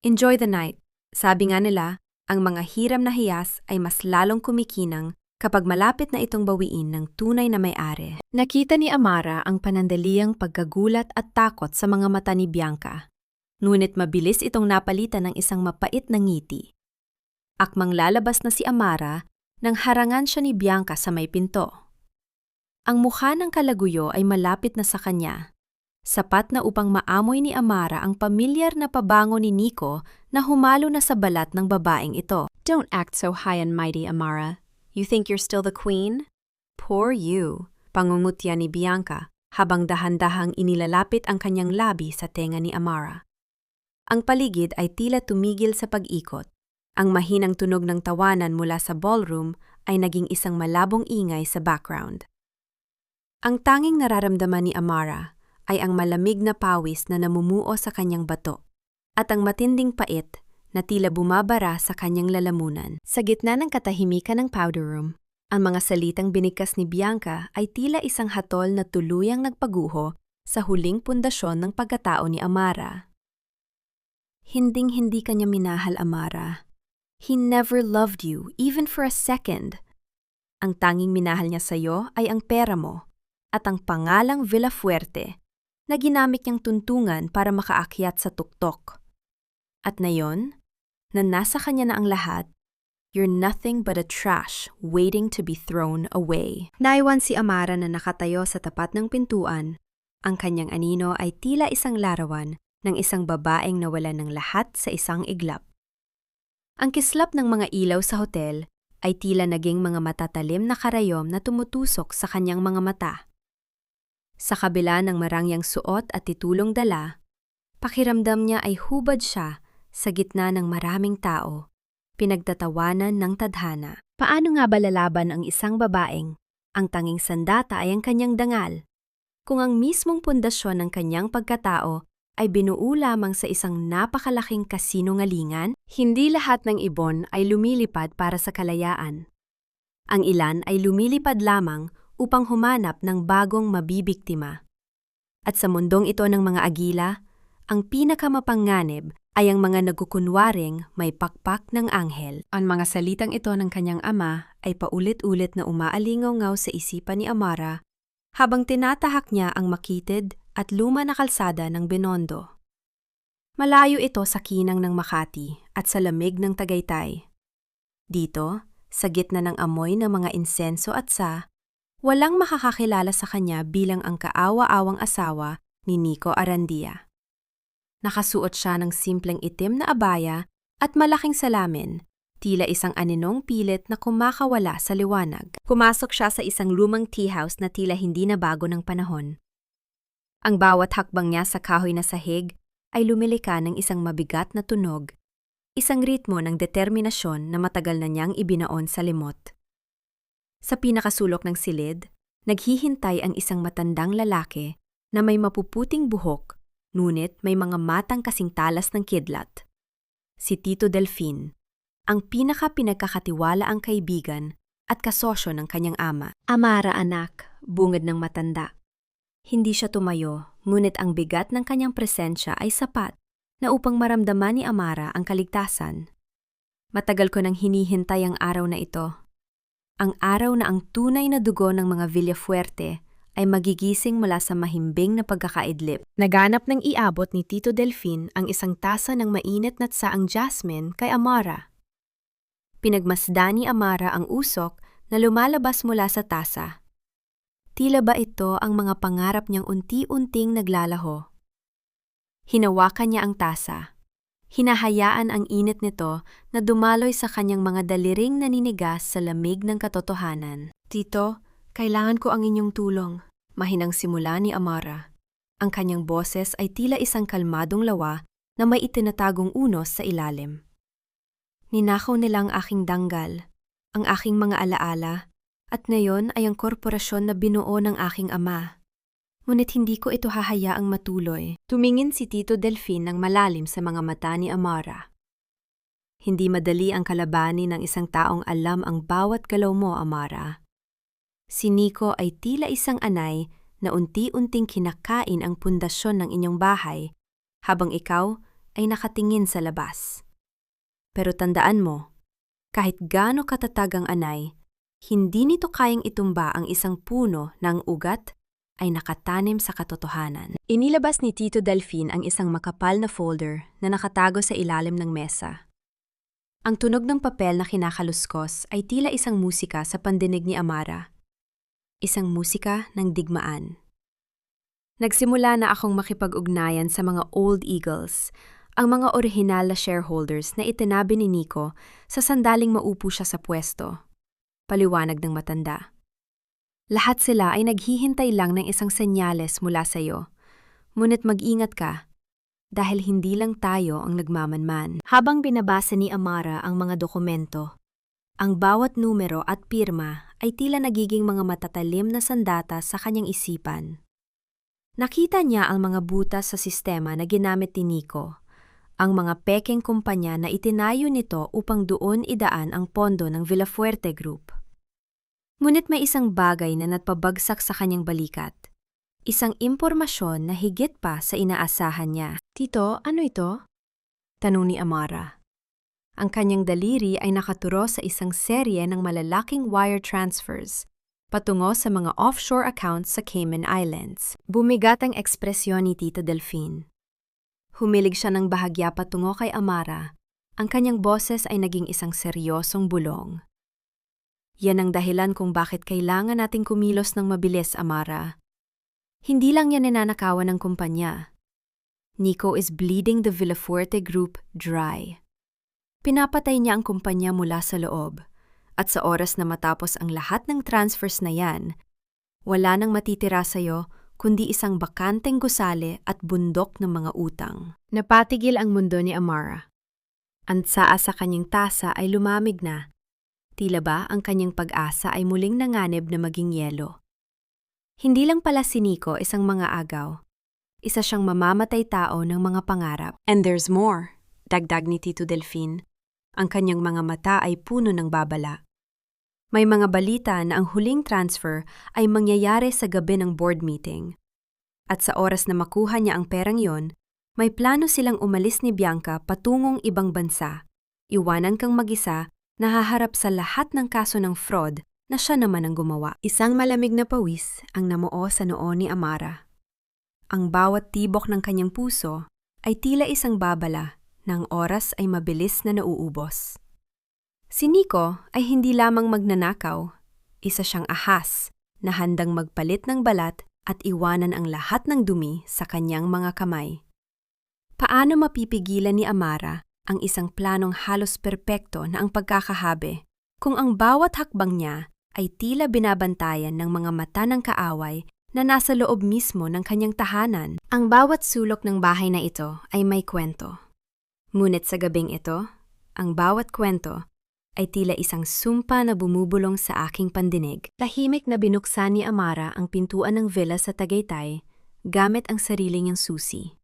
Enjoy the night. Sabi nga nila, ang mga hiram na hiyas ay mas lalong kumikinang kapag malapit na itong bawiin ng tunay na may-ari. Nakita ni Amara ang panandaliang pagkagulat at takot sa mga mata ni Bianca. Ngunit mabilis itong napalitan ng isang mapait na ngiti. Akmang lalabas na si Amara nang harangan siya ni Bianca sa may pinto. Ang mukha ng kalaguyo ay malapit na sa kanya. Sapat na upang maamoy ni Amara ang pamilyar na pabango ni Nico na humalo na sa balat ng babaeng ito. Don't act so high and mighty, Amara. You think you're still the queen? Poor you, pangungutya ni Bianca habang dahan-dahang inilalapit ang kanyang labi sa tenga ni Amara. Ang paligid ay tila tumigil sa pag-ikot. Ang mahinang tunog ng tawanan mula sa ballroom ay naging isang malabong ingay sa background. Ang tanging nararamdaman ni Amara ay ang malamig na pawis na namumuo sa kanyang bato at ang matinding pait na tila bumabara sa kanyang lalamunan. Sa gitna ng katahimikan ng powder room, ang mga salitang binigkas ni Bianca ay tila isang hatol na tuluyang nagpaguho sa huling pundasyon ng pagkatao ni Amara. Hinding-hindi kanya minahal, Amara. He never loved you, even for a second. Ang tanging minahal niya sa'yo ay ang pera mo at ang pangalang Villafuerte na ginamit niyang tuntungan para makaakyat sa tuktok. At ngayon, na nasa kanya na ang lahat, you're nothing but a trash waiting to be thrown away. Naiwan si Amara na nakatayo sa tapat ng pintuan. Ang kanyang anino ay tila isang larawan ng isang babaeng nawalan ng lahat sa isang iglap. Ang kislap ng mga ilaw sa hotel ay tila naging mga matatalim na karayom na tumutusok sa kanyang mga mata. Sa kabila ng marangyang suot at titulong dala, pakiramdam niya ay hubad siya sa gitna ng maraming tao, pinagtatawanan ng tadhana. Paano nga ba lalaban ang isang babaeng? Ang tanging sandata ay ang kanyang dangal. Kung ang mismong pundasyon ng kanyang pagkatao ay binuo lamang sa isang napakalaking kasinungalingan, hindi lahat ng ibon ay lumilipad para sa kalayaan. Ang ilan ay lumilipad lamang upang humanap ng bagong mabibiktima. At sa mundong ito ng mga agila, ang pinakamapanganib ay ang mga nagkukunwaring may pakpak ng anghel. Ang mga salitang ito ng kanyang ama ay paulit-ulit na umaalingaw-ngaw sa isipan ni Amara habang tinatahak niya ang makitid at luma na kalsada ng Binondo. Malayo ito sa kinang ng Makati at sa lamig ng Tagaytay. Dito, sa gitna ng amoy ng mga insenso at walang makakakilala sa kanya bilang ang kaawa-awang asawa ni Nico Arandia. Nakasuot siya ng simpleng itim na abaya at malaking salamin, tila isang aninong pilit na kumakawala sa liwanag. Pumasok siya sa isang lumang tea house na tila hindi na bago ng panahon. Ang bawat hakbang niya sa kahoy na sahig ay lumilika ng isang mabigat na tunog, isang ritmo ng determinasyon na matagal na niyang ibinaon sa limot. Sa pinakasulok ng silid, naghihintay ang isang matandang lalaki na may mapuputing buhok, ngunit may mga matang kasing talas ng kidlat. Si Tito Delfin, ang pinakapinagkakatiwalaang kaibigan at kasosyo ng kanyang ama. Amara, anak, bungad ng matanda. Hindi siya tumayo, ngunit ang bigat ng kanyang presensya ay sapat na upang maramdaman ni Amara ang kaligtasan. Matagal ko nang hinihintay ang araw na ito. Ang araw na ang tunay na dugo ng mga Villafuerte ay magigising mula sa mahimbing na pagkakaidlip. Naganap ng iabot ni Tito Delfin ang isang tasa ng mainit na tsaang jasmine kay Amara. Pinagmasdan ni Amara ang usok na lumalabas mula sa tasa. Tila ba ito ang mga pangarap niyang unti-unting naglalaho? Hinawakan niya ang tasa. Hinahayaan ang init nito na dumaloy sa kanyang mga daliring naninigas sa lamig ng katotohanan. Tito, kailangan ko ang inyong tulong. Mahinang simula ni Amara. Ang kanyang boses ay tila isang kalmadong lawa na may itinatagong unos sa ilalim. Ninakaw nila ang aking danggal, ang aking mga alaala, at ngayon ay ang korporasyon na binuo ng aking ama. Ngunit hindi ko ito hahayaang matuloy. Tumingin si Tito Delfin ng malalim sa mga mata ni Amara. Hindi madali ang kalabanin ng isang taong alam ang bawat galaw mo, Amara. Si Nico ay tila isang anay na unti-unting kinakain ang pundasyon ng inyong bahay habang ikaw ay nakatingin sa labas. Pero tandaan mo, kahit gaano katatag ang anay, hindi nito kayang itumba ang isang puno na ang ugat ay nakatanim sa katotohanan. Inilabas ni Tito Delfin ang isang makapal na folder na nakatago sa ilalim ng mesa. Ang tunog ng papel na kinakaluskos ay tila isang musika sa pandinig ni Amara. Isang musika ng digmaan. Nagsimula na akong makipag-ugnayan sa mga Old Eagles, ang mga orihinal na shareholders na itinabi ni Nico sa sandaling maupo siya sa pwesto. Paliwanag ng matanda. Lahat sila ay naghihintay lang ng isang senyales mula sa iyo. Ngunit mag-ingat ka, dahil hindi lang tayo ang nagmamanman. Habang binabasa ni Amara ang mga dokumento, ang bawat numero at pirma ay tila nagiging mga matatalim na sandata sa kanyang isipan. Nakita niya ang mga butas sa sistema na ginamit ni Nico, ang mga pekeng kumpanya na itinayo nito upang doon idaan ang pondo ng Villafuerte Group. Ngunit may isang bagay na napabagsak sa kanyang balikat. Isang impormasyon na higit pa sa inaasahan niya. Tito, ano ito? Tanong ni Amara. Ang kanyang daliri ay nakaturo sa isang serye ng malalaking wire transfers patungo sa mga offshore accounts sa Cayman Islands. Bumigat ang ekspresyon ni Tita Delphine. Humilig siya ng bahagya patungo kay Amara. Ang kanyang boses ay naging isang seryosong bulong. Yan ang dahilan kung bakit kailangan nating kumilos ng mabilis, Amara. Hindi lang yan ninanakawan ng kumpanya. Nico is bleeding the Villafuerte Group dry. Pinapatay niya ang kumpanya mula sa loob. At sa oras na matapos ang lahat ng transfers na yan, wala nang matitira sa'yo kundi isang bakanteng gusali at bundok ng mga utang. Napatigil ang mundo ni Amara. Ang tsaa sa kanyang tasa ay lumamig na. Tila ba ang kanyang pag-asa ay muling nanganib na maging yelo. Hindi lang pala si Nico isang mga agaw. Isa siyang mamamatay tao ng mga pangarap. And there's more, dagdag ni Tito Delphine. Ang kanyang mga mata ay puno ng babala. May mga balita na ang huling transfer ay mangyayari sa gabi ng board meeting. At sa oras na makuha niya ang perang yon, may plano silang umalis ni Bianca patungong ibang bansa. Iwanan kang mag-isa, nahaharap sa lahat ng kaso ng fraud na siya naman ang gumawa. Isang malamig na pawis ang namuo sa noo ni Amara. Ang bawat tibok ng kanyang puso ay tila isang babala na ang oras ay mabilis na nauubos. Si Nico ay hindi lamang magnanakaw, isa siyang ahas na handang magpalit ng balat at iwanan ang lahat ng dumi sa kanyang mga kamay. Paano mapipigilan ni Amara ang isang planong halos perpekto na ang pagkakahabi kung ang bawat hakbang niya ay tila binabantayan ng mga mata ng kaaway na nasa loob mismo ng kanyang tahanan? Ang bawat sulok ng bahay na ito ay may kwento. Ngunit sa gabing ito, ang bawat kwento ay tila isang sumpa na bumubulong sa aking pandinig. Tahimik na binuksan ni Amara ang pintuan ng villa sa Tagaytay gamit ang sarili niyang susi.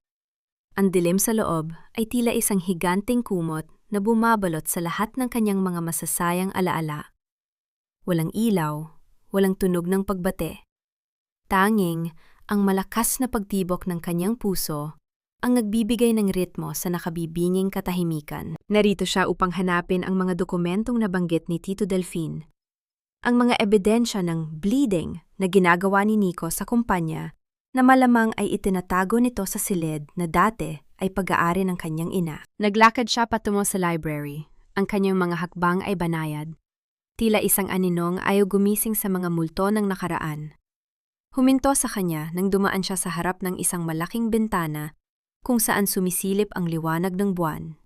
Ang dilim sa loob ay tila isang higanting kumot na bumabalot sa lahat ng kanyang mga masasayang alaala. Walang ilaw, walang tunog ng pagbate. Tanging ang malakas na pagtibok ng kanyang puso ang nagbibigay ng ritmo sa nakabibinging katahimikan. Narito siya upang hanapin ang mga dokumentong nabanggit ni Tito Delphine. Ang mga ebidensya ng bleeding na ginagawa ni Nico sa kumpanya na malamang ay itinatago nito sa silid na dati ay pag-aari ng kanyang ina. Naglakad siya patungo sa library. Ang kanyang mga hakbang ay banayad. Tila isang aninong ayaw gumising sa mga multo ng nakaraan. Huminto sa kanya nang dumaan siya sa harap ng isang malaking bintana kung saan sumisilip ang liwanag ng buwan.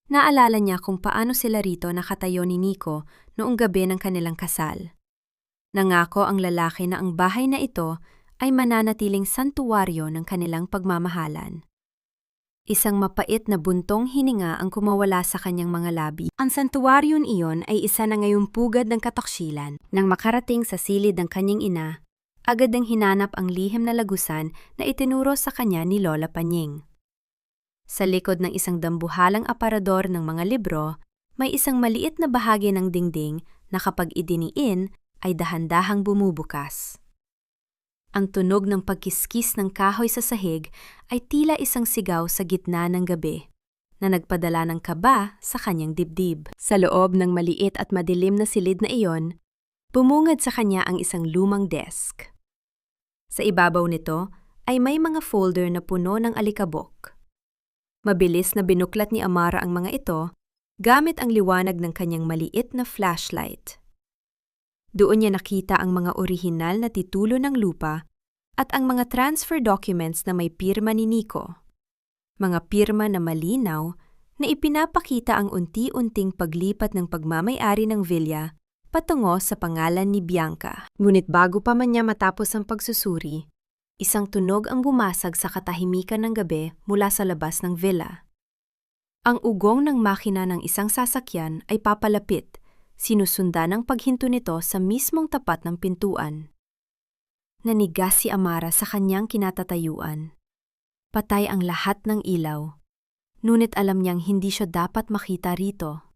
Naalala niya kung paano sila rito nakatayo ni Nico noong gabi ng kanilang kasal. Nangako ang lalaki na ang bahay na ito ay mananatiling santuwaryo ng kanilang pagmamahalan. Isang mapait na buntong hininga ang kumawala sa kanyang mga labi. Ang santuwaryon iyon ay isa na ngayong pugad ng katoksilan. Nang makarating sa silid ng kanyang ina, agad ang hinanap ang lihim na lagusan na itinuro sa kanya ni Lola Panying. Sa likod ng isang dambuhalang aparador ng mga libro, may isang maliit na bahagi ng dingding na kapag idiniin ay dahan-dahang bumubukas. Ang tunog ng pagkiskis ng kahoy sa sahig ay tila isang sigaw sa gitna ng gabi, na nagpadala ng kaba sa kanyang dibdib. Sa loob ng maliit at madilim na silid na iyon, bumungad sa kanya ang isang lumang desk. Sa ibabaw nito ay may mga folder na puno ng alikabok. Mabilis na binuklat ni Amara ang mga ito gamit ang liwanag ng kanyang maliit na flashlight. Doon niya nakita ang mga orihinal na titulo ng lupa at ang mga transfer documents na may pirma ni Nico. Mga pirma na malinaw na ipinapakita ang unti-unting paglipat ng pagmamay-ari ng villa patungo sa pangalan ni Bianca. Ngunit bago pa man niya matapos ang pagsusuri, isang tunog ang bumasag sa katahimikan ng gabi mula sa labas ng villa. Ang ugong ng makina ng isang sasakyan ay papalapit, sinusundan ang paghinto nito sa mismong tapat ng pintuan. Nanigas si Amara sa kanyang kinatatayuan. Patay ang lahat ng ilaw. ngunit alam niyang hindi siya dapat makita rito.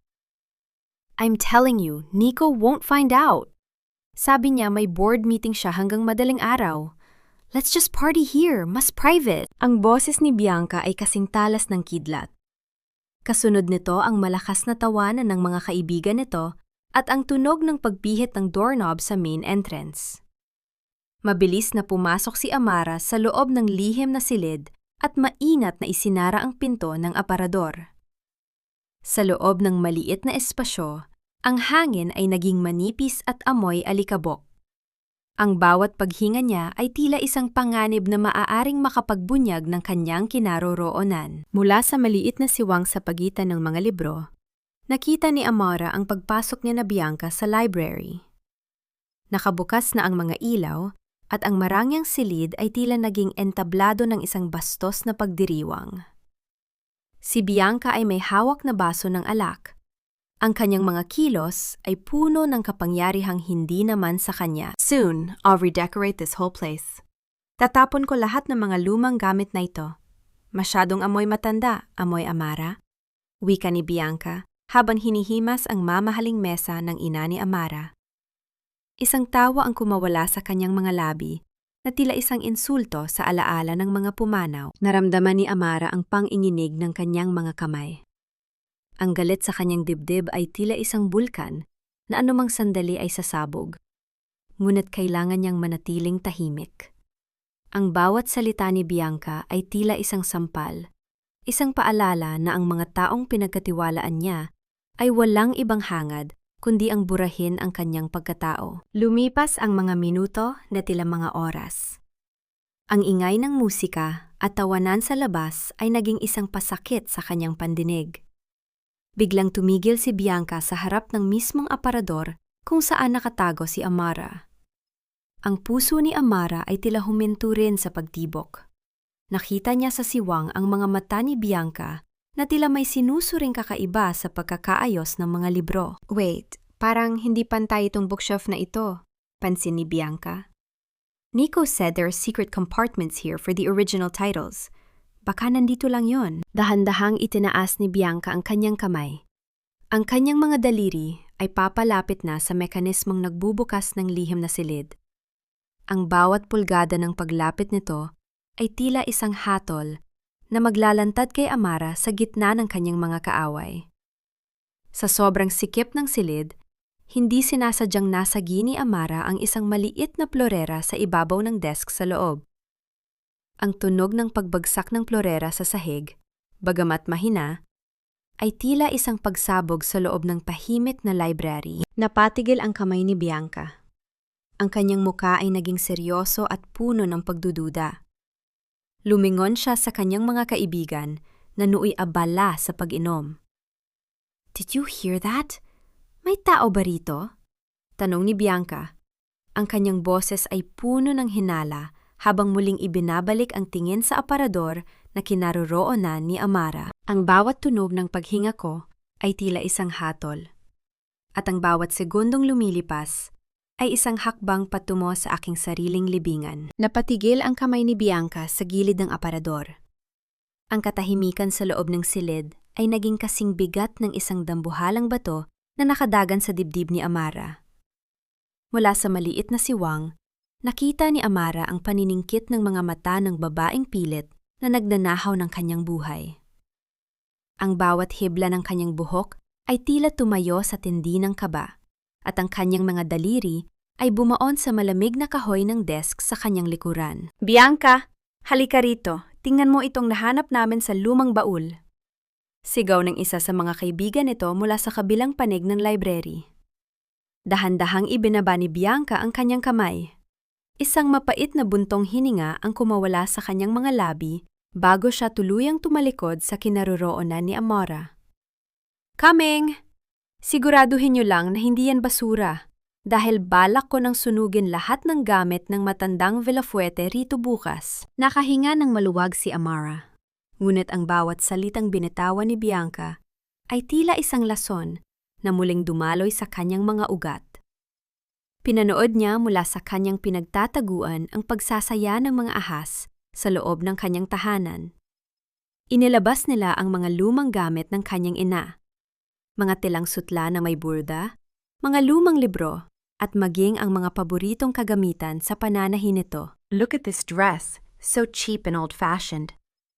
I'm telling you, Nico won't find out. Sabi niya may board meeting siya hanggang madaling araw. Let's just party here, mas private. Ang boses ni Bianca ay kasing talas ng kidlat. Kasunod nito ang malakas na tawanan ng mga kaibigan nito at ang tunog ng pagpihit ng doorknob sa main entrance. Mabilis na pumasok si Amara sa loob ng lihim na silid at maingat na isinara ang pinto ng aparador. Sa loob ng maliit na espasyo, ang hangin ay naging manipis at amoy alikabok. Ang bawat paghinga niya ay tila isang panganib na maaaring makapagbunyag ng kanyang kinaroroonan. Mula sa maliit na siwang sa pagitan ng mga libro, nakita ni Amara ang pagpasok niya na Bianca sa library. Nakabukas na ang mga ilaw at ang marangyang silid ay tila naging entablado ng isang bastos na pagdiriwang. Si Bianca ay may hawak na baso ng alak. Ang kanyang mga kilos ay puno ng kapangyarihang hindi naman sa kanya. Soon, I'll redecorate this whole place. Tatapon ko lahat ng mga lumang gamit na ito. Masyadong amoy matanda, amoy Amara. Wika ni Bianca habang hinihimas ang mamahaling mesa ng ina ni Amara. Isang tawa ang kumawala sa kanyang mga labi na tila isang insulto sa alaala ng mga pumanaw. Naramdaman ni Amara ang panginginig ng kanyang mga kamay. Ang galit sa kanyang dibdib ay tila isang bulkan na anumang sandali ay sasabog. Ngunit kailangan niyang manatiling tahimik. Ang bawat salita ni Bianca ay tila isang sampal, isang paalala na ang mga taong pinagkatiwalaan niya ay walang ibang hangad kundi ang burahin ang kanyang pagkatao. Lumipas ang mga minuto na tila mga oras. Ang ingay ng musika at tawanan sa labas ay naging isang pasakit sa kanyang pandinig. Biglang tumigil si Bianca sa harap ng mismong aparador kung saan nakatago si Amara. Ang puso ni Amara ay tila huminto rin sa pagtibok. Nakita niya sa siwang ang mga mata ni Bianca na tila may sinusuring kakaiba sa pagkakaayos ng mga libro. Wait, parang hindi pantay itong bookshelf na ito, pansin ni Bianca. Nico said there are secret compartments here for the original titles. Baka nandito lang yon. Dahan-dahang itinaas ni Bianca ang kanyang kamay. Ang kanyang mga daliri ay papalapit na sa mekanismong nagbubukas ng lihim na silid. Ang bawat pulgada ng paglapit nito ay tila isang hatol na maglalantad kay Amara sa gitna ng kanyang mga kaaway. Sa sobrang sikip ng silid, hindi sinasadyang nasagi ni Amara ang isang maliit na plorera sa ibabaw ng desk sa loob. Ang tunog ng pagbagsak ng plorera sa sahig, bagamat mahina, ay tila isang pagsabog sa loob ng tahimik na library. Napatigil ang kamay ni Bianca. Ang kanyang muka ay naging seryoso at puno ng pagdududa. Lumingon siya sa kanyang mga kaibigan na nooy abala sa pag-inom. Did you hear that? May tao ba rito? Tanong ni Bianca. Ang kanyang boses ay puno ng hinala habang muling ibinabalik ang tingin sa aparador na kinaroroonan ni Amara. Ang bawat tunog ng paghinga ko ay tila isang hatol. At ang bawat segundong lumilipas ay isang hakbang patungo sa aking sariling libingan. Napatigil ang kamay ni Bianca sa gilid ng aparador. Ang katahimikan sa loob ng silid ay naging kasing bigat ng isang dambuhalang bato na nakadagan sa dibdib ni Amara. Mula sa maliit na siwang, nakita ni Amara ang paniningkit ng mga mata ng babaeng pilit na nagnanahaw ng kanyang buhay. Ang bawat hibla ng kanyang buhok ay tila tumayo sa tindi ng kaba, at ang kanyang mga daliri ay bumaon sa malamig na kahoy ng desk sa kanyang likuran. Bianca, halika rito. Tingnan mo itong nahanap namin sa lumang baul. Sigaw ng isa sa mga kaibigan nito mula sa kabilang panig ng library. Dahan-dahang ibinaba ni Bianca ang kanyang kamay. Isang mapait na buntong hininga ang kumawala sa kanyang mga labi bago siya tuluyang tumalikod sa kinaroroonan ni Amara. Coming! Siguraduhin niyo lang na hindi yan basura dahil balak ko nang sunugin lahat ng gamit ng matandang Villafuerte rito bukas. Nakahinga ng maluwag si Amara. Ngunit ang bawat salitang binitawan ni Bianca ay tila isang lason na muling dumaloy sa kanyang mga ugat. Pinanood niya mula sa kanyang pinagtataguan ang pagsasaya ng mga ahas sa loob ng kanyang tahanan. Inilabas nila ang mga lumang gamit ng kanyang ina. Mga tilang sutla na may burda, mga lumang libro, at maging ang mga paboritong kagamitan sa pananahin nito. Look at this dress, so cheap and old-fashioned.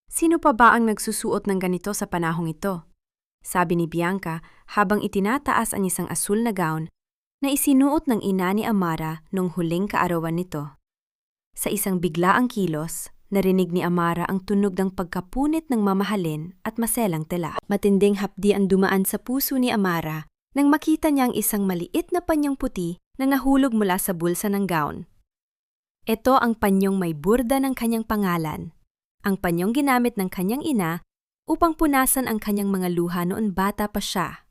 Sino pa ba ang nagsusuot ng ganito sa panahong ito? Sabi ni Bianca habang itinataas ang isang asul na gown na isinuot ng ina ni Amara nung huling kaarawan nito. Sa isang biglaang kilos, narinig ni Amara ang tunog ng pagkapunit ng mamahalin at maselang tela. Matinding hapdi ang dumaan sa puso ni Amara nang makita niya ang isang maliit na panyong puti na nahulog mula sa bulsa ng gown. Ito ang panyong may burda ng kanyang pangalan, ang panyong ginamit ng kanyang ina upang punasan ang kanyang mga luha noon bata pa siya.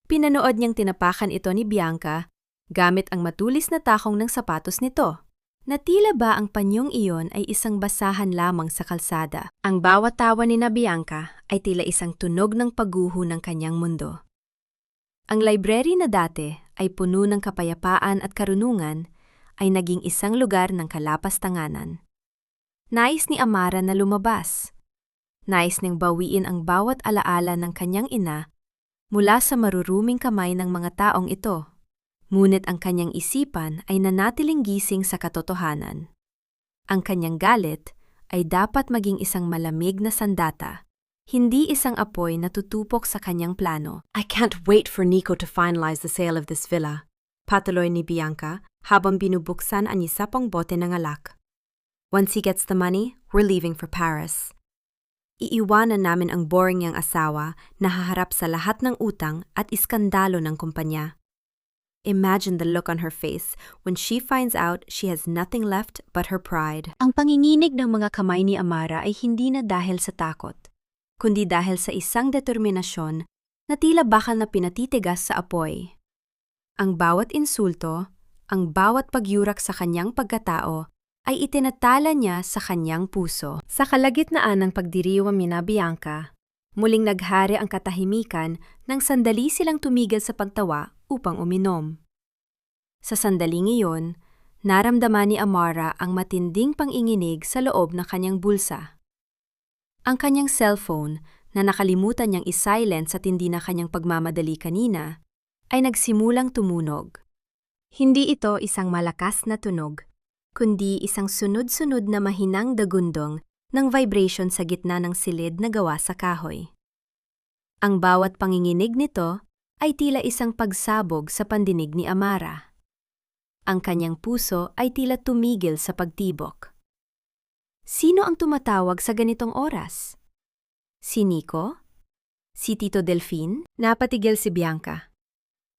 Pinanood niyang tinapakan ito ni Bianca gamit ang matulis na takong ng sapatos nito, na tila ba ang panyong iyon ay isang basahan lamang sa kalsada. Ang bawat tawa ni na Bianca ay tila isang tunog ng pagguho ng kanyang mundo. Ang library na dati ay puno ng kapayapaan at karunungan ay naging isang lugar ng kalapas-tanganan. Nais ni Amara na lumabas. Nais niyang bawiin ang bawat alaala ng kanyang ina mula sa maruruming kamay ng mga taong ito. Ngunit ang kanyang isipan ay nanatiling gising sa katotohanan. Ang kanyang galit ay dapat maging isang malamig na sandata, hindi isang apoy na tutupok sa kanyang plano. I can't wait for Nico to finalize the sale of this villa, patuloy ni Bianca habang binubuksan ang isa pang bote ng alak. Once he gets the money, we're leaving for Paris. Iiwanan namin ang boring niyang asawa na haharap sa lahat ng utang at iskandalo ng kumpanya. Imagine the look on her face when she finds out she has nothing left but her pride. Ang panginginig ng mga kamay ni Amara ay hindi na dahil sa takot, kundi dahil sa isang determinasyon na tila bakal na pinatitigas sa apoy. Ang bawat insulto, ang bawat pagyurak sa kanyang pagkatao ay itinatala niya sa kanyang puso. Sa kalagitnaan ng pagdiriwang ni na Bianca, muling naghari ang katahimikan nang sandali silang tumigil sa pagtawa upang uminom. Sa sandaling iyon, naramdaman ni Amara ang matinding panginginig sa loob ng kanyang bulsa. Ang kanyang cellphone, na nakalimutan niyang i-silent sa tindi na kanyang pagmamadali kanina, ay nagsimulang tumunog. Hindi ito isang malakas na tunog, kundi isang sunod-sunod na mahinang dagundong ng vibration sa gitna ng silid na gawa sa kahoy. Ang bawat panginginig nito ay tila isang pagsabog sa pandinig ni Amara. Ang kanyang puso ay tila tumigil sa pagtibok. Sino ang tumatawag sa ganitong oras? Si Nico? Si Tito Delfin? Napatigil si Bianca.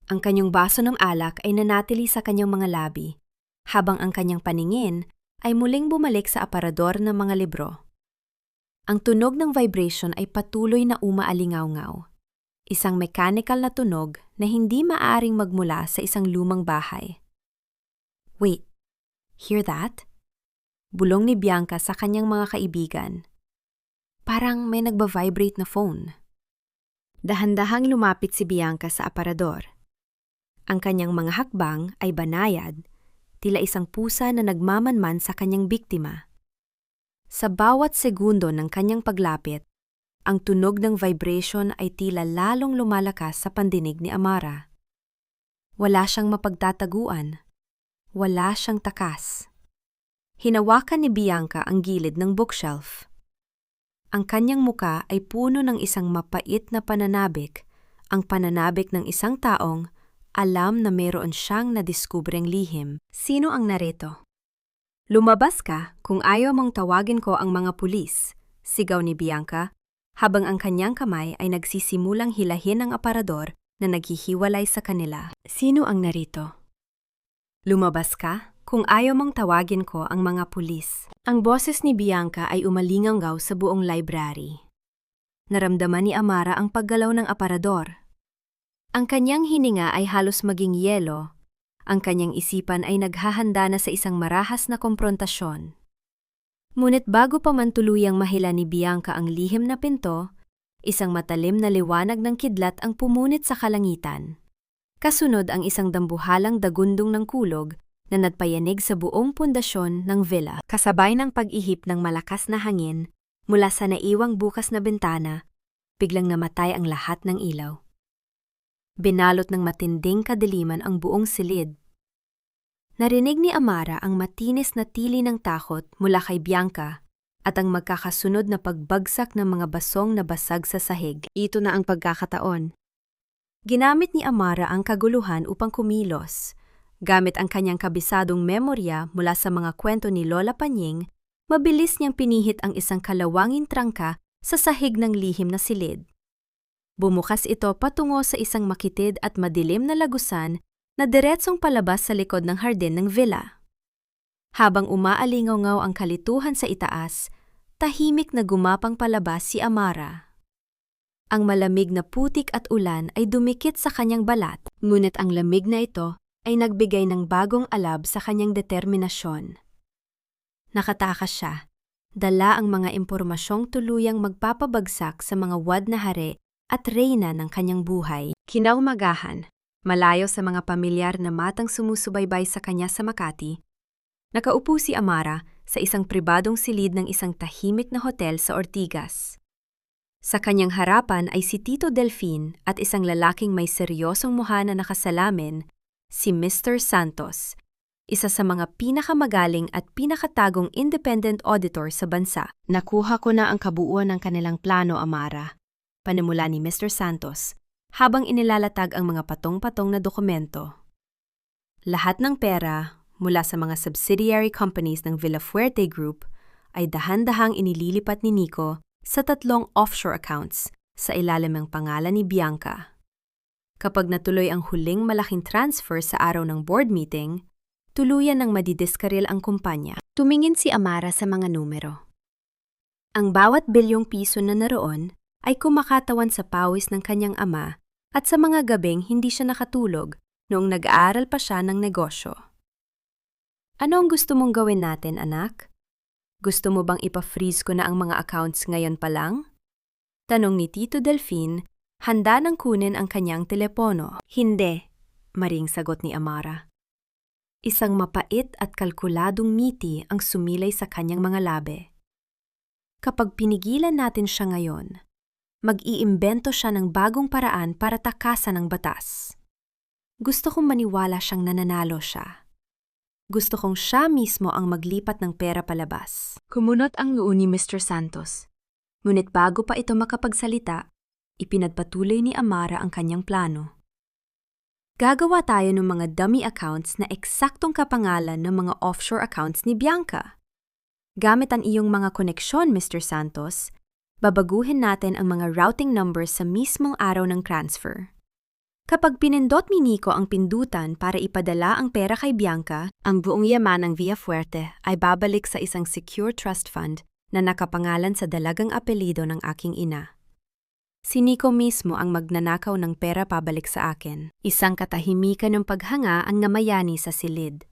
Ang kanyang baso ng alak ay nanatili sa kanyang mga labi, habang ang kanyang paningin ay muling bumalik sa aparador ng mga libro. Ang tunog ng vibration ay patuloy na umaalingaw-ngaw. Isang mechanical na tunog na hindi maaaring magmula sa isang lumang bahay. Wait, hear that? Bulong ni Bianca sa kanyang mga kaibigan. Parang may nagba-vibrate na phone. Dahan-dahang lumapit si Bianca sa aparador. Ang kanyang mga hakbang ay banayad, tila isang pusa na nagmamanman sa kanyang biktima. Sa bawat segundo ng kanyang paglapit, ang tunog ng vibration ay tila lalong lumalakas sa pandinig ni Amara. Wala siyang mapagtataguan. Wala siyang takas. Hinawakan ni Bianca ang gilid ng bookshelf. Ang kanyang muka ay puno ng isang mapait na pananabik, ang pananabik ng isang taong alam na meron siyang nadiskubreng lihim. Sino ang narito? Lumabas ka kung ayaw mong tawagin ko ang mga pulis, sigaw ni Bianca, habang ang kanyang kamay ay nagsisimulang hilahin ang aparador na naghihiwalay sa kanila. Sino ang narito? Lumabas ka kung ayaw mong tawagin ko ang mga pulis. Ang boses ni Bianca ay umalinganggaw sa buong library. Naramdaman ni Amara ang paggalaw ng aparador. Ang kanyang hininga ay halos maging yelo. Ang kanyang isipan ay naghahanda na sa isang marahas na komprontasyon. Ngunit bago pa man tuluyang mahila ni Bianca ang lihim na pinto, isang matalim na liwanag ng kidlat ang pumunit sa kalangitan. Kasunod ang isang dambuhalang dagundong ng kulog na nagpayanig sa buong pundasyon ng villa. Kasabay ng pag-ihip ng malakas na hangin, Mula sa naiwang bukas na bintana, biglang namatay ang lahat ng ilaw. Binalot ng matinding kadiliman ang buong silid. Narinig ni Amara ang matinis na tili ng takot mula kay Bianca at ang magkakasunod na pagbagsak ng mga basong na basag sa sahig. Ito na ang pagkakataon. Ginamit ni Amara ang kaguluhan upang kumilos. Gamit ang kanyang kabisadong memorya mula sa mga kwento ni Lola Panying, mabilis niyang pinihit ang isang kalawanging trangka sa sahig ng lihim na silid. Bumukas ito patungo sa isang makitid at madilim na lagusan na diretsong palabas sa likod ng hardin ng villa. Habang umaalingaw-ngaw ang kalituhan sa itaas, tahimik na gumapang palabas si Amara. Ang malamig na putik at ulan ay dumikit sa kanyang balat, ngunit ang lamig na ito ay nagbigay ng bagong alab sa kanyang determinasyon. Nakatakas siya. Dala ang mga impormasyong tuluyang magpapabagsak sa mga wad na hari at reyna ng kanyang buhay. Kinaumagahan, malayo sa mga pamilyar na matang sumusubaybay sa kanya sa Makati, nakaupo si Amara sa isang pribadong silid ng isang tahimik na hotel sa Ortigas. Sa kanyang harapan ay si Tito Delfin at isang lalaking may seryosong mukha na nakasalamin, si Mr. Santos, isa sa mga pinakamagaling at pinakatagong independent auditor sa bansa. Nakuha ko na ang kabuuan ng kanilang plano, Amara, panimula ni Mr. Santos, habang inilalatag ang mga patong-patong na dokumento. Lahat ng pera, mula sa mga subsidiary companies ng Villafuerte Group, ay dahan-dahang inililipat ni Nico sa 3 offshore accounts sa ilalim ng pangalan ni Bianca. Kapag natuloy ang huling malaking transfer sa araw ng board meeting, tuluyan ng madidiskaril ang kumpanya. Tumingin si Amara sa mga numero. Ang bawat bilyong piso na naroon ay kumakatawan sa pawis ng kanyang ama at sa mga gabing hindi siya nakatulog noong nag-aaral pa siya ng negosyo. Ano ang gusto mong gawin natin, anak? Gusto mo bang ipa-freeze ko na ang mga accounts ngayon pa lang? Tanong ni Tito Delfin, handa nang kunin ang kanyang telepono. Hindi, maring sagot ni Amara. Isang mapait at kalkuladong ngiti ang sumilay sa kanyang mga labi. Kapag pinigilan natin siya ngayon, mag-iimbento siya ng bagong paraan para takasan ang batas. Gusto kong maniwala siyang nananalo siya. Gusto kong siya mismo ang maglipat ng pera palabas. Kumunot ang noo ni Mr. Santos. Ngunit bago pa ito makapagsalita, ipinagpatuloy ni Amara ang kanyang plano. Gagawa tayo ng mga dummy accounts na eksaktong kapangalan ng mga offshore accounts ni Bianca. Gamit ang iyong mga koneksyon, Mr. Santos, babaguhin natin ang mga routing numbers sa mismong araw ng transfer. Kapag pinindot ni Nico ang pindutan para ipadala ang pera kay Bianca, ang buong yaman ng Villafuerte ay babalik sa isang secure trust fund na nakapangalan sa dalagang apelido ng aking ina. Si Nico mismo ang magnanakaw ng pera pabalik sa akin. Isang katahimikan ng paghanga ang namayani sa silid.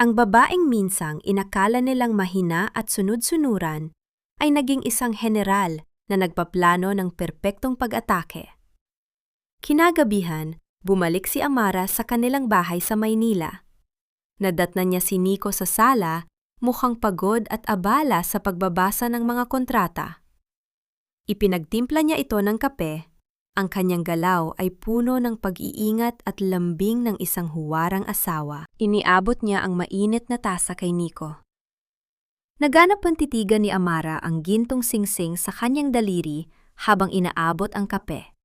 Ang babaeng minsang inakala nilang mahina at sunod-sunuran ay naging isang general na nagpaplano ng perpektong pag-atake. Kinagabihan, bumalik si Amara sa kanilang bahay sa Maynila. Nadatnan niya si Nico sa sala, mukhang pagod at abala sa pagbabasa ng mga kontrata. Ipinagtimpla niya ito ng kape. Ang kanyang galaw ay puno ng pag-iingat at lambing ng isang huwarang asawa. Iniabot niya ang mainit na tasa kay Nico. Naganap ang titigan ni Amara ang gintong singsing sa kanyang daliri habang inaabot ang kape.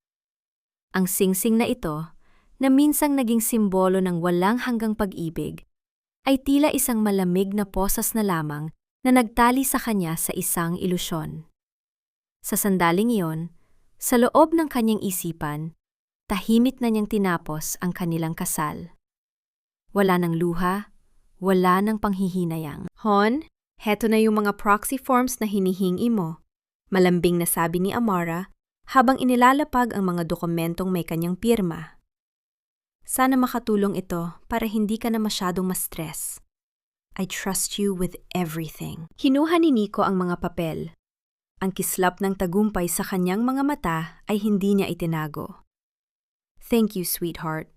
Ang singsing na ito, na minsang naging simbolo ng walang hanggang pag-ibig, ay tila isang malamig na posas na lamang na nagtali sa kanya sa isang ilusyon. Sa sandaling iyon, sa loob ng kanyang isipan, tahimik na niyang tinapos ang kanilang kasal. Wala ng luha, wala ng panghihinayang. Hon, heto na yung mga proxy forms na hinihingi mo, malambing na sabi ni Amara habang inilalapag ang mga dokumentong may kanyang pirma. Sana makatulong ito para hindi ka na masyadong ma-stress. I trust you with everything. Kinuha ni Nico ang mga papel. Ang kislap ng tagumpay sa kanyang mga mata ay hindi niya itinago. Thank you, sweetheart.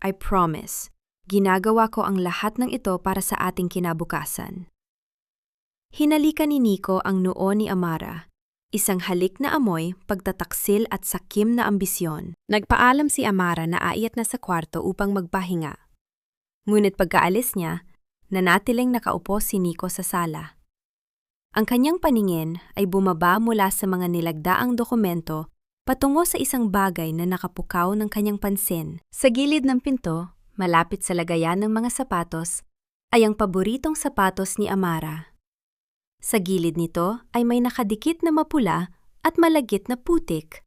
I promise, ginagawa ko ang lahat ng ito para sa ating kinabukasan. Hinalikan ni Nico ang noo ni Amara. Isang halik na amoy, pagtataksil at sakim na ambisyon. Nagpaalam si Amara na aayat na sa kwarto upang magpahinga. Ngunit pagkaalis niya, nanatiling nakaupo si Nico sa sala. Ang kanyang paningin ay bumaba mula sa mga nilagdaang dokumento patungo sa isang bagay na nakapukaw ng kanyang pansin. Sa gilid ng pinto, malapit sa lagayan ng mga sapatos, ay ang paboritong sapatos ni Amara. Sa gilid nito ay may nakadikit na mapula at malagit na putik.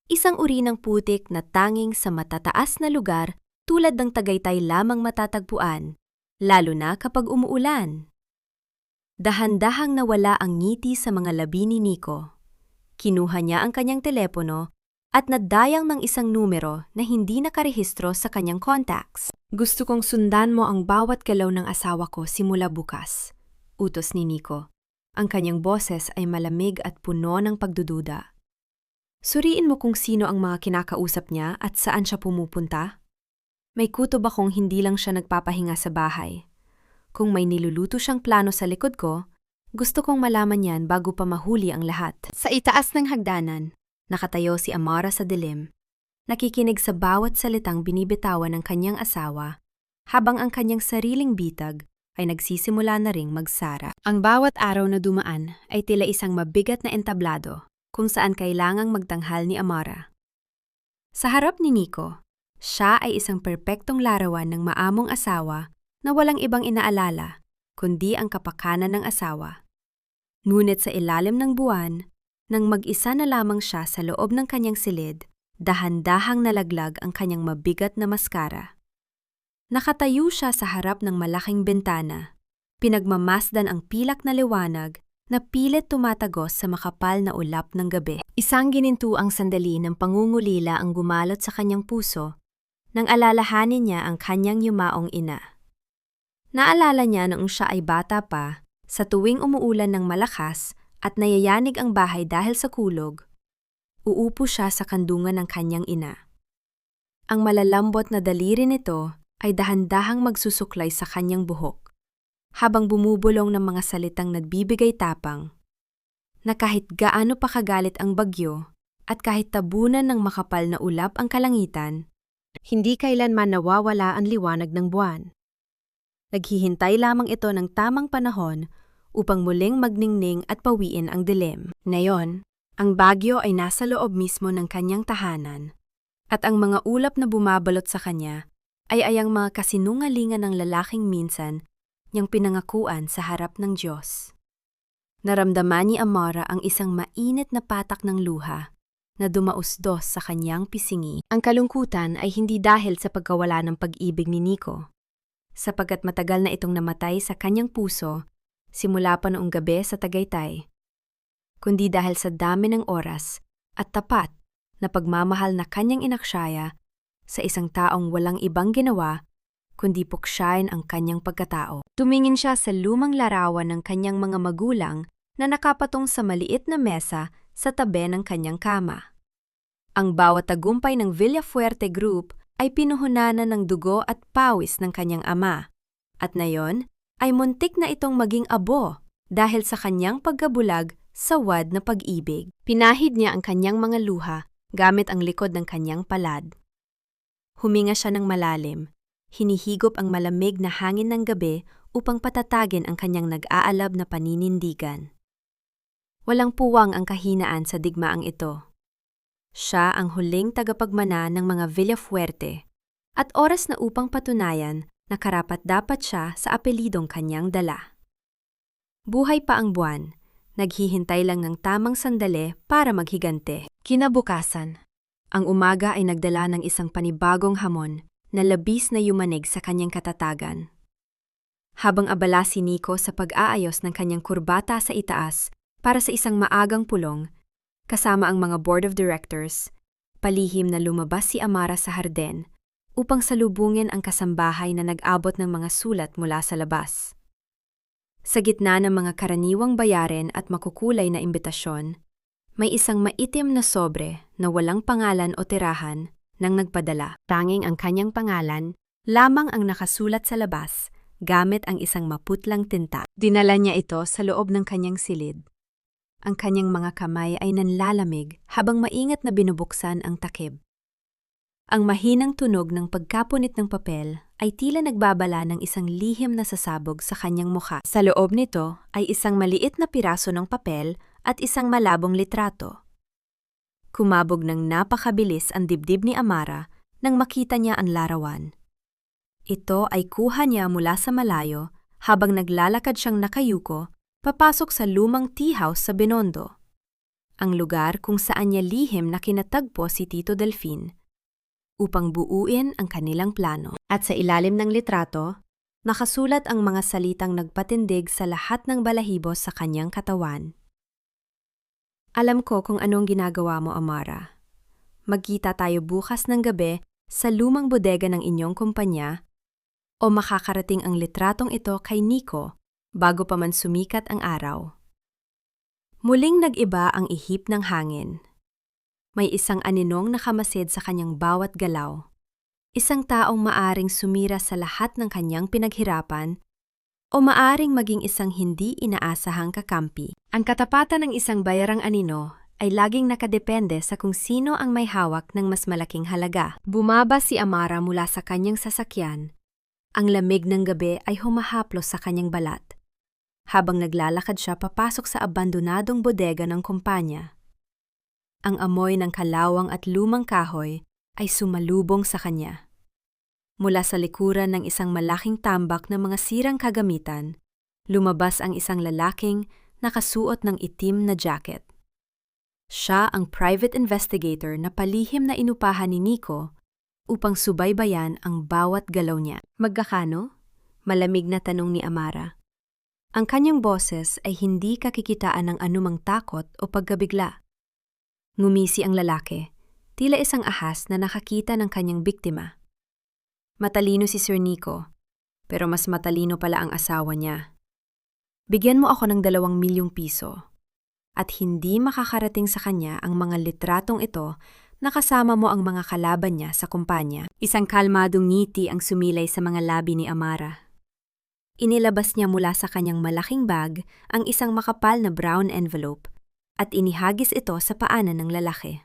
Isang uri ng putik na tanging sa matataas na lugar tulad ng Tagaytay lamang matatagpuan, lalo na kapag umuulan. Dahan-dahang nawala ang ngiti sa mga labi ni Nico. Kinuha niya ang kanyang telepono at nadayang ng isang numero na hindi nakarehistro sa kanyang contacts. Gusto kong sundan mo ang bawat galaw ng asawa ko simula bukas, utos ni Nico. Ang kanyang boses ay malamig at puno ng pagdududa. Suriin mo kung sino ang mga kinakausap niya at saan siya pumupunta. May kutob akong hindi lang siya nagpapahinga sa bahay. Kung may niluluto siyang plano sa likod ko, gusto kong malaman yan bago pa mahuli ang lahat. Sa itaas ng hagdanan, nakatayo si Amara sa dilim. Nakikinig sa bawat salitang binibitawan ng kanyang asawa, habang ang kanyang sariling bitag ay nagsisimula na ring magsara. Ang bawat araw na dumaan ay tila isang mabigat na entablado kung saan kailangang magtanghal ni Amara. Sa harap ni Nico, siya ay isang perpektong larawan ng maamong asawa na walang ibang inaalala, kundi ang kapakanan ng asawa. Ngunit sa ilalim ng buwan, nang mag-isa na lamang siya sa loob ng kanyang silid, dahan-dahang nalaglag ang kanyang mabigat na maskara. Nakatayo siya sa harap ng malaking bintana, pinagmamasdan ang pilak na liwanag na pilit tumatagos sa makapal na ulap ng gabi. Isang ginintuang sandali ng pangungulila ang gumalot sa kanyang puso nang alalahanin niya ang kanyang yumaong ina. Naalala niya noong siya ay bata pa, sa tuwing umuulan ng malakas at nayayanig ang bahay dahil sa kulog, uupo siya sa kandungan ng kanyang ina. Ang malalambot na daliri nito ay dahan-dahang magsusuklay sa kanyang buhok, habang bumubulong ng mga salitang nagbibigay tapang, na kahit gaano pa kagalit ang bagyo at kahit tabunan ng makapal na ulap ang kalangitan, hindi kailanman nawawala ang liwanag ng buwan. Naghihintay lamang ito ng tamang panahon upang muling magningning at pawiin ang dilim. Ngayon, ang bagyo ay nasa loob mismo ng kanyang tahanan, at ang mga ulap na bumabalot sa kanya ay ayang mga kasinungalingan ng lalaking minsan niyang pinangakuan sa harap ng Diyos. Naramdaman ni Amara ang isang mainit na patak ng luha na dumausdos sa kanyang pisingi. Ang kalungkutan ay hindi dahil sa pagkawala ng pag-ibig ni Nico, sapagkat matagal na itong namatay sa kanyang puso simula pa noong gabi sa Tagaytay, kundi dahil sa dami ng oras at tapat na pagmamahal na kanyang inaksyaya sa isang taong walang ibang ginawa kundi puksyain ang kanyang pagkatao. Tumingin siya sa lumang larawan ng kanyang mga magulang na nakapatong sa maliit na mesa sa tabi ng kanyang kama. Ang bawat tagumpay ng Villafuerte Group ay pinuhunanan ng dugo at pawis ng kanyang ama, at nayon ay muntik na itong maging abo dahil sa kanyang pagkabulag sa wad na pag-ibig. Pinahid niya ang kanyang mga luha gamit ang likod ng kanyang palad. Huminga siya ng malalim, hinihigop ang malamig na hangin ng gabi upang patatagin ang kanyang nag-aalab na paninindigan. Walang puwang ang kahinaan sa digmaang ito. Siya ang huling tagapagmana ng mga Villafuerte at oras na upang patunayan na karapat-dapat siya sa apelidong kanyang dala. Buhay pa ang buwan, naghihintay lang ng tamang sandali para maghigante. Kinabukasan, ang umaga ay nagdala ng isang panibagong hamon na labis na yumanig sa kanyang katatagan. Habang abala si Nico sa pag-aayos ng kanyang kurbata sa itaas para sa isang maagang pulong, kasama ang mga board of directors, palihim na lumabas si Amara sa harden upang salubungin ang kasambahay na nag-abot ng mga sulat mula sa labas. Sa gitna ng mga karaniwang bayarin at makukulay na imbitasyon, may isang maitim na sobre na walang pangalan o tirahan nang nagpadala. Tanging ang kanyang pangalan lamang ang nakasulat sa labas gamit ang isang maputlang tinta. Dinala niya ito sa loob ng kanyang silid. Ang kanyang mga kamay ay nanlalamig habang maingat na binubuksan ang takip. Ang mahinang tunog ng pagkapunit ng papel ay tila nagbabala ng isang lihim na sasabog sa kanyang mukha. Sa loob nito ay isang maliit na piraso ng papel at isang malabong litrato. Kumabog ng napakabilis ang dibdib ni Amara nang makita niya ang larawan. Ito ay kuha niya mula sa malayo habang naglalakad siyang nakayuko papasok sa lumang tea house sa Binondo, ang lugar kung saan niya lihim na kinatagpo si Tito Delfin upang buuin ang kanilang plano. At sa ilalim ng litrato, nakasulat ang mga salitang nagpatindig sa lahat ng balahibo sa kanyang katawan. Alam ko kung anong ginagawa mo, Amara. Magkita tayo bukas ng gabi sa lumang bodega ng inyong kumpanya o makakarating ang litratong ito kay Nico bago pa man sumikat ang araw. Muling nag-iba ang ihip ng hangin. May isang aninong nakamasid sa kanyang bawat galaw. Isang taong maaring sumira sa lahat ng kanyang pinaghirapan o maaring maging isang hindi inaasahang kakampi. Ang katapatan ng isang bayarang anino ay laging nakadepende sa kung sino ang may hawak ng mas malaking halaga. Bumaba si Amara mula sa kanyang sasakyan. Ang lamig ng gabi ay humahaplos sa kanyang balat. Habang naglalakad siya papasok sa abandonadong bodega ng kumpanya. Ang amoy ng kalawang at lumang kahoy ay sumalubong sa kanya. Mula sa likuran ng isang malaking tambak ng mga sirang kagamitan, lumabas ang isang lalaking nakasuot ng itim na jacket. Siya ang private investigator na palihim na inupahan ni Nico upang subaybayan ang bawat galaw niya. Magkakano? Malamig na tanong ni Amara. Ang kanyang boses ay hindi kakikitaan ng anumang takot o pagkabigla. Ngumisi ang lalaki, tila isang ahas na nakakita ng kanyang biktima. Matalino si Sir Nico, pero mas matalino pala ang asawa niya. Bigyan mo ako ng 2 milyong piso. At hindi makakarating sa kanya ang mga litratong ito na kasama mo ang mga kalaban niya sa kumpanya. Isang kalmadong ngiti ang sumilay sa mga labi ni Amara. Inilabas niya mula sa kanyang malaking bag ang isang makapal na brown envelope at inihagis ito sa paanan ng lalaki.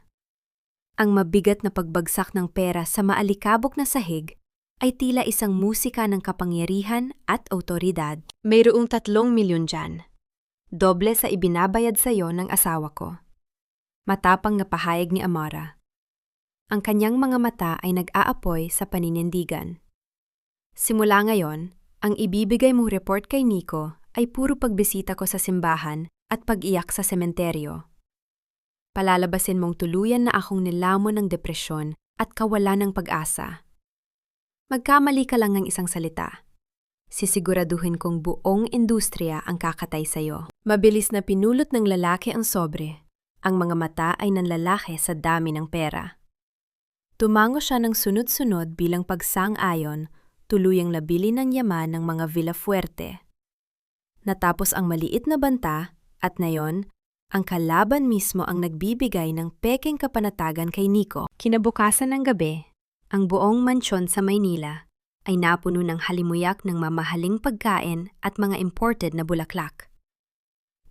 Ang mabigat na pagbagsak ng pera sa maalikabok na sahig ay tila isang musika ng kapangyarihan at awtoridad. Mayroong 3 milyon dyan. Doble sa ibinabayad sa iyo ng asawa ko. Matapang na pahayag ni Amara. Ang kanyang mga mata ay nag-aapoy sa paninindigan. Simula ngayon, ang ibibigay mong report kay Nico ay puro pagbisita ko sa simbahan at pag-iyak sa sementeryo. Palalabasin mong tuluyan na akong nilamon ng depresyon at kawalan ng pag-asa. Magkamali ka lang ng isang salita. Sisiguraduhin kong buong industriya ang kakatay sa'yo. Mabilis na pinulot ng lalaki ang sobre. Ang mga mata ay nanlalaki sa dami ng pera. Tumango siya ng sunod-sunod bilang pagsang-ayon, tuluyang nabili ng yaman ng mga Villafuerte. Natapos ang maliit na banta at ngayon, ang kalaban mismo ang nagbibigay ng pekeng kapanatagan kay Nico. Kinabukasan ng gabi, ang buong mansyon sa Maynila ay napuno ng halimuyak ng mamahaling pagkain at mga imported na bulaklak.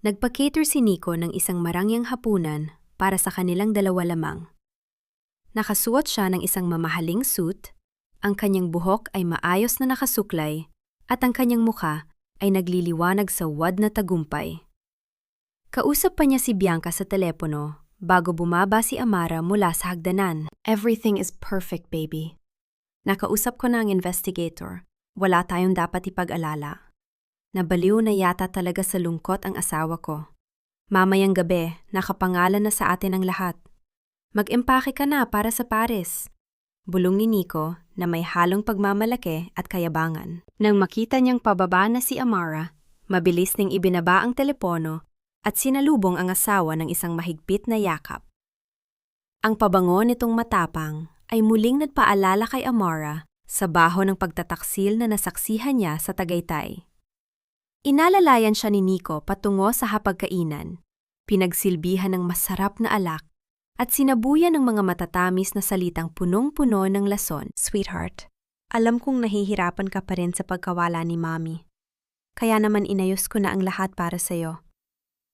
Nagpa-cater si Nico ng isang marangyang hapunan para sa kanilang 2 lamang. Nakasuot siya ng isang mamahaling suit, ang kanyang buhok ay maayos na nakasuklay at ang kanyang mukha ay nagliliwanag sa wad na tagumpay. Kausap pa niya si Bianca sa telepono bago bumaba si Amara mula sa hagdanan. Everything is perfect, baby. Nakausap ko na ang investigator. Wala tayong dapat ipag-alala. Nabaliw na yata talaga sa lungkot ang asawa ko. Mamayang gabi, nakapangalan na sa atin ang lahat. Mag-empake ka na para sa Paris. Bulong ni Nico na may halong pagmamalaki at kayabangan. Nang makita niyang pababa na si Amara, mabilis ning ibinaba ang telepono at sinalubong ang asawa ng isang mahigpit na yakap. Ang pabango nitong matapang ay muling nagpaalala kay Amara sa baho ng pagtataksil na nasaksihan niya sa Tagaytay. Inalalayan siya ni Nico patungo sa hapagkainan, pinagsilbihan ng masarap na alak at sinabuyan ng mga matatamis na salitang punong-puno ng lason. Sweetheart, Alam kong nahihirapan ka pa rin sa pagkawala ni Mami. Kaya naman inayos ko na ang lahat para sa'yo.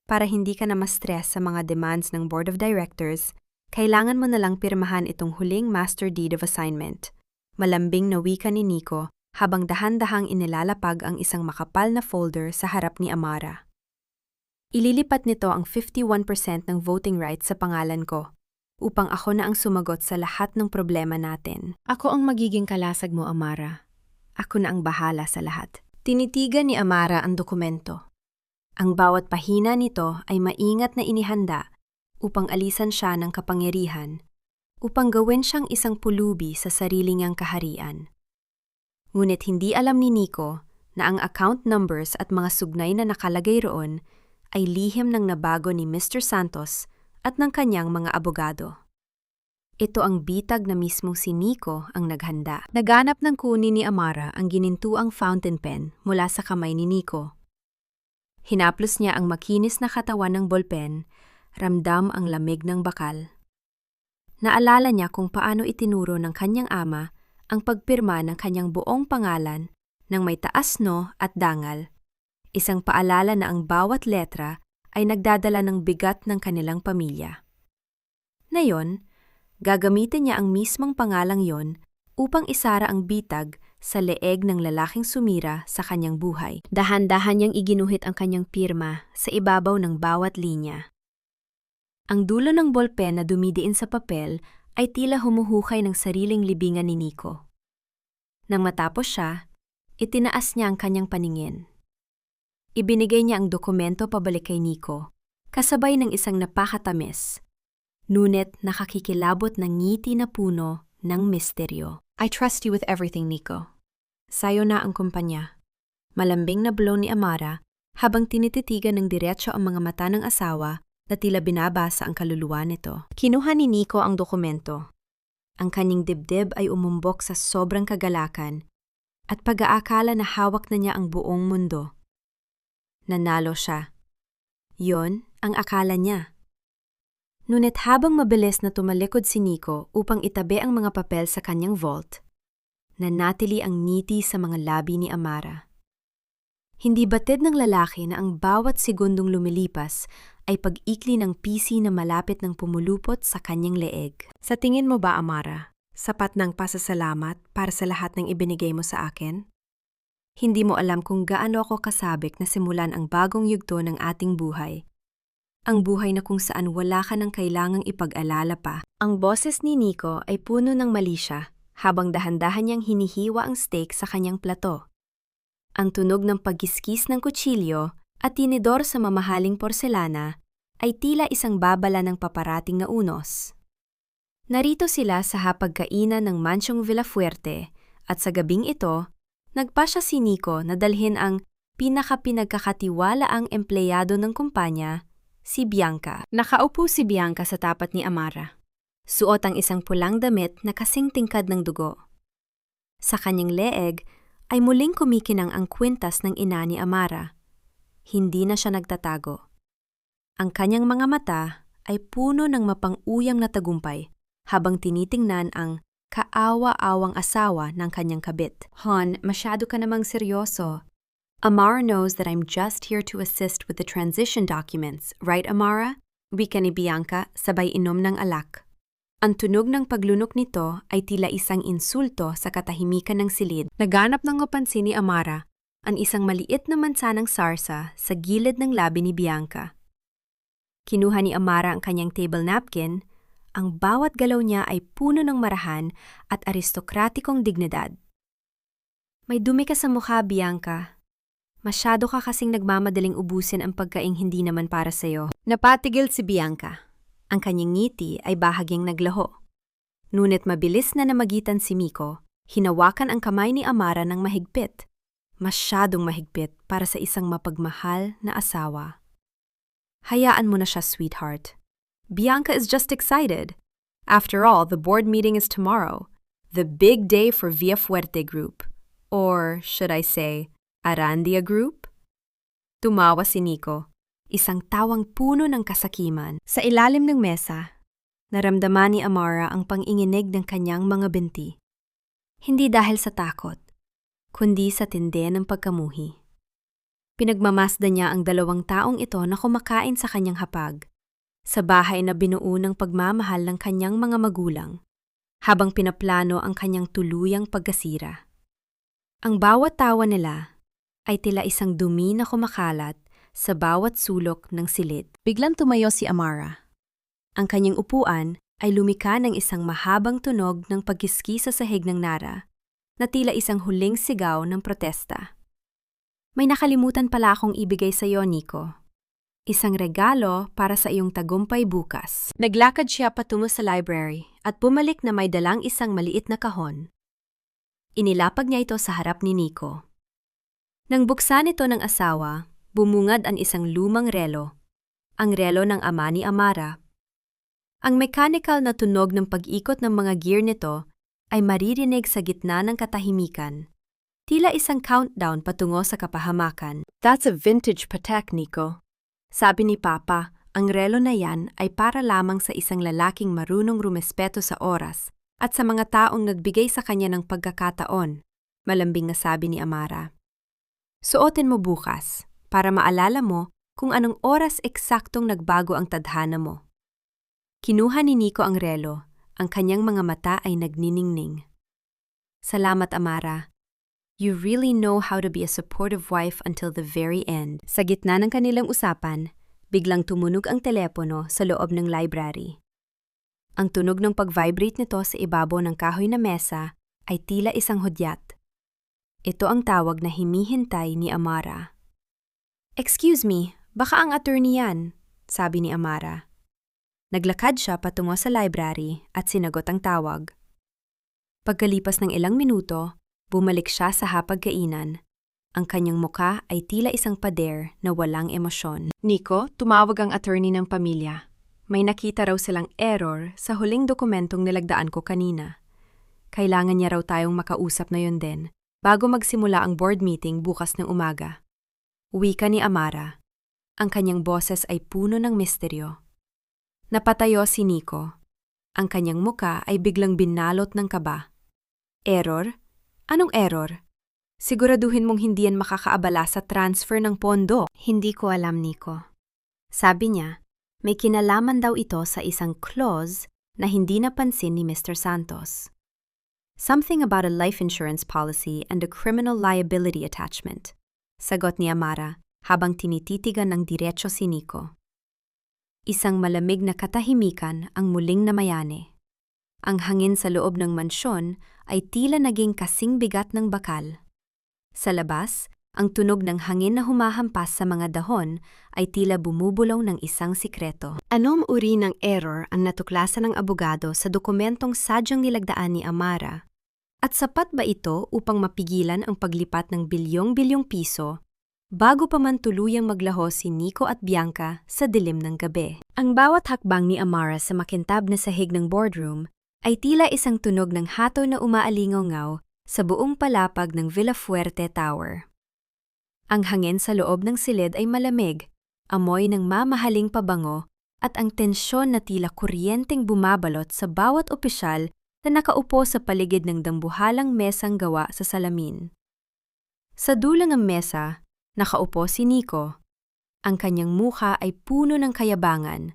Para hindi ka na ma-stress sa mga demands ng Board of Directors, kailangan mo na lang pirmahan itong huling Master Deed of Assignment. Malambing na wika ni Nico habang dahan-dahang inilalapag ang isang makapal na folder sa harap ni Amara. Ililipat nito ang 51% ng voting rights sa pangalan ko, upang ako na ang sumagot sa lahat ng problema natin. Ako ang magiging kalasag mo, Amara. Ako na ang bahala sa lahat. Tinitigan ni Amara ang dokumento. Ang bawat pahina nito ay maingat na inihanda upang alisan siya ng kapangyarihan, upang gawin siyang isang pulubi sa sarili niyang kaharian. Ngunit hindi alam ni Nico na ang account numbers at mga sugnay na nakalagay roon ay lihim ng nabago ni Mr. Santos at ng kanyang mga abogado. Ito ang bitag na mismo si Nico ang naghanda. Naganap ng kunin ni Amara ang ginintuang fountain pen mula sa kamay ni Nico. Hinaplos niya ang makinis na katawan ng ballpen, ramdam ang lamig ng bakal. Naalala niya kung paano itinuro ng kanyang ama ang pagpirma ng kanyang buong pangalan ng may taas no at dangal, isang paalala na ang bawat letra ay nagdadala ng bigat ng kanilang pamilya. Ngayon, gagamitin niya ang mismong pangalang yon upang isara ang bitag sa leeg ng lalaking sumira sa kanyang buhay. Dahan-dahan niyang iginuhit ang kanyang pirma sa ibabaw ng bawat linya. Ang dulo ng ballpen na dumidiin sa papel ay tila humuhukay ng sariling libingan ni Nico. Nang matapos siya, itinaas niya ang kanyang paningin. Ibinigay niya ang dokumento pabalik kay Nico, kasabay ng isang napakatamis, ngunit nakakikilabot ng ngiti na puno ng misteryo. I trust you with everything, Nico. Sayo na ang kumpanya. Malambing na blow ni Amara habang tinititigan ng diretso ang mga mata ng asawa na tila binabasa ang kaluluwa nito. Kinuha ni Nico ang dokumento. Ang kanyang dibdib ay umumbok sa sobrang kagalakan at pag-aakala na hawak na niya ang buong mundo. Nanalo siya. Yon ang akala niya. Ngunit habang mabilis na tumalikod si Nico upang itabi ang mga papel sa kanyang vault, nanatili ang ngiti sa mga labi ni Amara. Hindi batid ng lalaki na ang bawat segundong lumilipas ay pag-ikli ng pisi na malapit ng pumulupot sa kanyang leeg. Sa tingin mo ba, Amara, sapat ng pasasalamat para sa lahat ng ibinigay mo sa akin? Hindi mo alam kung gaano ako kasabik na simulan ang bagong yugto ng ating buhay. Ang buhay na kung saan wala ka ng kailangang ipag-alala pa. Ang boses ni Nico ay puno ng malisya habang dahan-dahan niyang hinihiwa ang steak sa kanyang plato. Ang tunog ng pagkiskis ng kutsilyo at tinidor sa mamahaling porselana ay tila isang babala ng paparating na unos. Narito sila sa hapagkainan ng Mansyong Villafuerte at sa gabing ito, nagpasya si Nico na dalhin ang pinagkakatiwalaang empleyado ng kumpanya, si Bianca. Nakaupo si Bianca sa tapat ni Amara. Suot ang isang pulang damit na kasing tingkad ng dugo. Sa kanyang leeg ay muling kumikinang ang kwintas ng ina ni Amara. Hindi na siya nagtatago. Ang kanyang mga mata ay puno ng mapang-uyam na tagumpay habang tinitingnan ang kaawa-awang asawa ng kanyang kabit. Hon, masyado ka namang seryoso. Amara knows that I'm just here to assist with the transition documents, right, Amara? Wika ni Bianca, sabay inom ng alak. Ang tunog ng paglunok nito ay tila isang insulto sa katahimikan ng silid. Naganap ng mapansin ni Amara ang isang maliit na mansanang sarsa sa gilid ng labi ni Bianca. Kinuha ni Amara ang kanyang table napkin. Ang bawat galaw niya ay puno ng marahan at aristokratikong dignidad. May dumi ka sa mukha, Bianca. Masyado ka kasing nagmamadaling ubusin ang pagkaing hindi naman para sa'yo. Napatigil si Bianca. Ang kanyang ngiti ay bahagyang naglaho. Ngunit mabilis na namagitan si Miko, hinawakan ang kamay ni Amara ng mahigpit. Masyadong mahigpit para sa isang mapagmahal na asawa. Hayaan mo na siya, sweetheart. Bianca is just excited. After all, the board meeting is tomorrow. The big day for Villafuerte Group. Or, should I say, Arandia Group? Tumawa si Nico, isang tawang puno ng kasakiman. Sa ilalim ng mesa, naramdaman ni Amara ang panginginig ng kanyang mga binti. Hindi dahil sa takot, kundi sa tindi ng pagkamuhi. Pinagmamasdan niya ang 2 taong ito na kumakain sa kanyang hapag, sa bahay na binuo ng pagmamahal ng kanyang mga magulang, habang pinaplano ang kanyang tuluyang pagkasira. Ang bawat tawa nila ay tila isang dumi na kumakalat sa bawat sulok ng silid. Biglang tumayo si Amara. Ang kanyang upuan ay lumika ng isang mahabang tunog ng pagkiski sa sahig ng Nara, na tila isang huling sigaw ng protesta. May nakalimutan pala akong ibigay sa iyo, Nico. Isang regalo para sa iyong tagumpay bukas. Naglakad siya patungo sa library at bumalik na may dalang isang maliit na kahon. Inilapag niya ito sa harap ni Nico. Nang buksan ito ng asawa, bumungad ang isang lumang relo, ang relo ng ama ni Amara. Ang mechanical na tunog ng pag-ikot ng mga gear nito ay maririnig sa gitna ng katahimikan, tila isang countdown patungo sa kapahamakan. That's a vintage Patek, Nico. Sabi ni Papa, ang relo na yan ay para lamang sa isang lalaking marunong rumespeto sa oras at sa mga taong nagbigay sa kanya ng pagkakataon, malambing na sabi ni Amara. Suotin mo bukas para maalala mo kung anong oras eksaktong nagbago ang tadhana mo. Kinuha ni Nico ang relo, ang kanyang mga mata ay nagniningning. Salamat, Amara. You really know how to be a supportive wife until the very end. Sa gitna ng kanilang usapan, biglang tumunog ang telepono sa loob ng library. Ang tunog ng pag-vibrate nito sa ibabaw ng kahoy na mesa ay tila isang hudyat. Ito ang tawag na hinihintay ni Amara. Excuse me, baka ang attorney yan, sabi ni Amara. Naglakad siya patungo sa library at sinagot ang tawag. Pagkalipas ng ilang minuto, bumalik siya sa hapagkainan. Ang kanyang muka ay tila isang pader na walang emosyon. Nico, tumawag ang attorney ng pamilya. May nakita raw silang error sa huling dokumentong nilagdaan ko kanina. Kailangan niya raw tayong makausap na yun din bago magsimula ang board meeting bukas ng umaga. Wika ni Amara. Ang kanyang boses ay puno ng misteryo. Napatayo si Nico. Ang kanyang muka ay biglang binalot ng kaba. Error? Anong error? Siguraduhin mong hindi yan makakaabala sa transfer ng pondo. Hindi ko alam, Nico. Sabi niya, may kinalaman daw ito sa isang clause na hindi napansin ni Mr. Santos. Something about a life insurance policy and a criminal liability attachment. Sagot ni Amara habang tinititigan ng diretso si Nico. Isang malamig na katahimikan ang muling namayani. Ang hangin sa loob ng mansyon ay tila naging kasing bigat ng bakal. Sa labas, ang tunog ng hangin na humahampas sa mga dahon ay tila bumubulong ng isang sikreto. Anong uri ng error ang natuklasan ng abogado sa dokumentong sadyang nilagdaan ni Amara? At sapat ba ito upang mapigilan ang paglipat ng bilyong-bilyong piso bago pa man tuluyang maglaho si Nico at Bianca sa dilim ng gabi? Ang bawat hakbang ni Amara sa makintab na sahig ng boardroom ay tila isang tunog ng hataw na umaalingaw sa buong palapag ng Villafuerte Tower. Ang hangin sa loob ng silid ay malamig, amoy ng mamahaling pabango at ang tensyon na tila kuryenteng bumabalot sa bawat opisyal na nakaupo sa paligid ng dambuhalang mesang gawa sa salamin. Sa dulo ng mesa, nakaupo si Nico. Ang kanyang mukha ay puno ng kayabangan.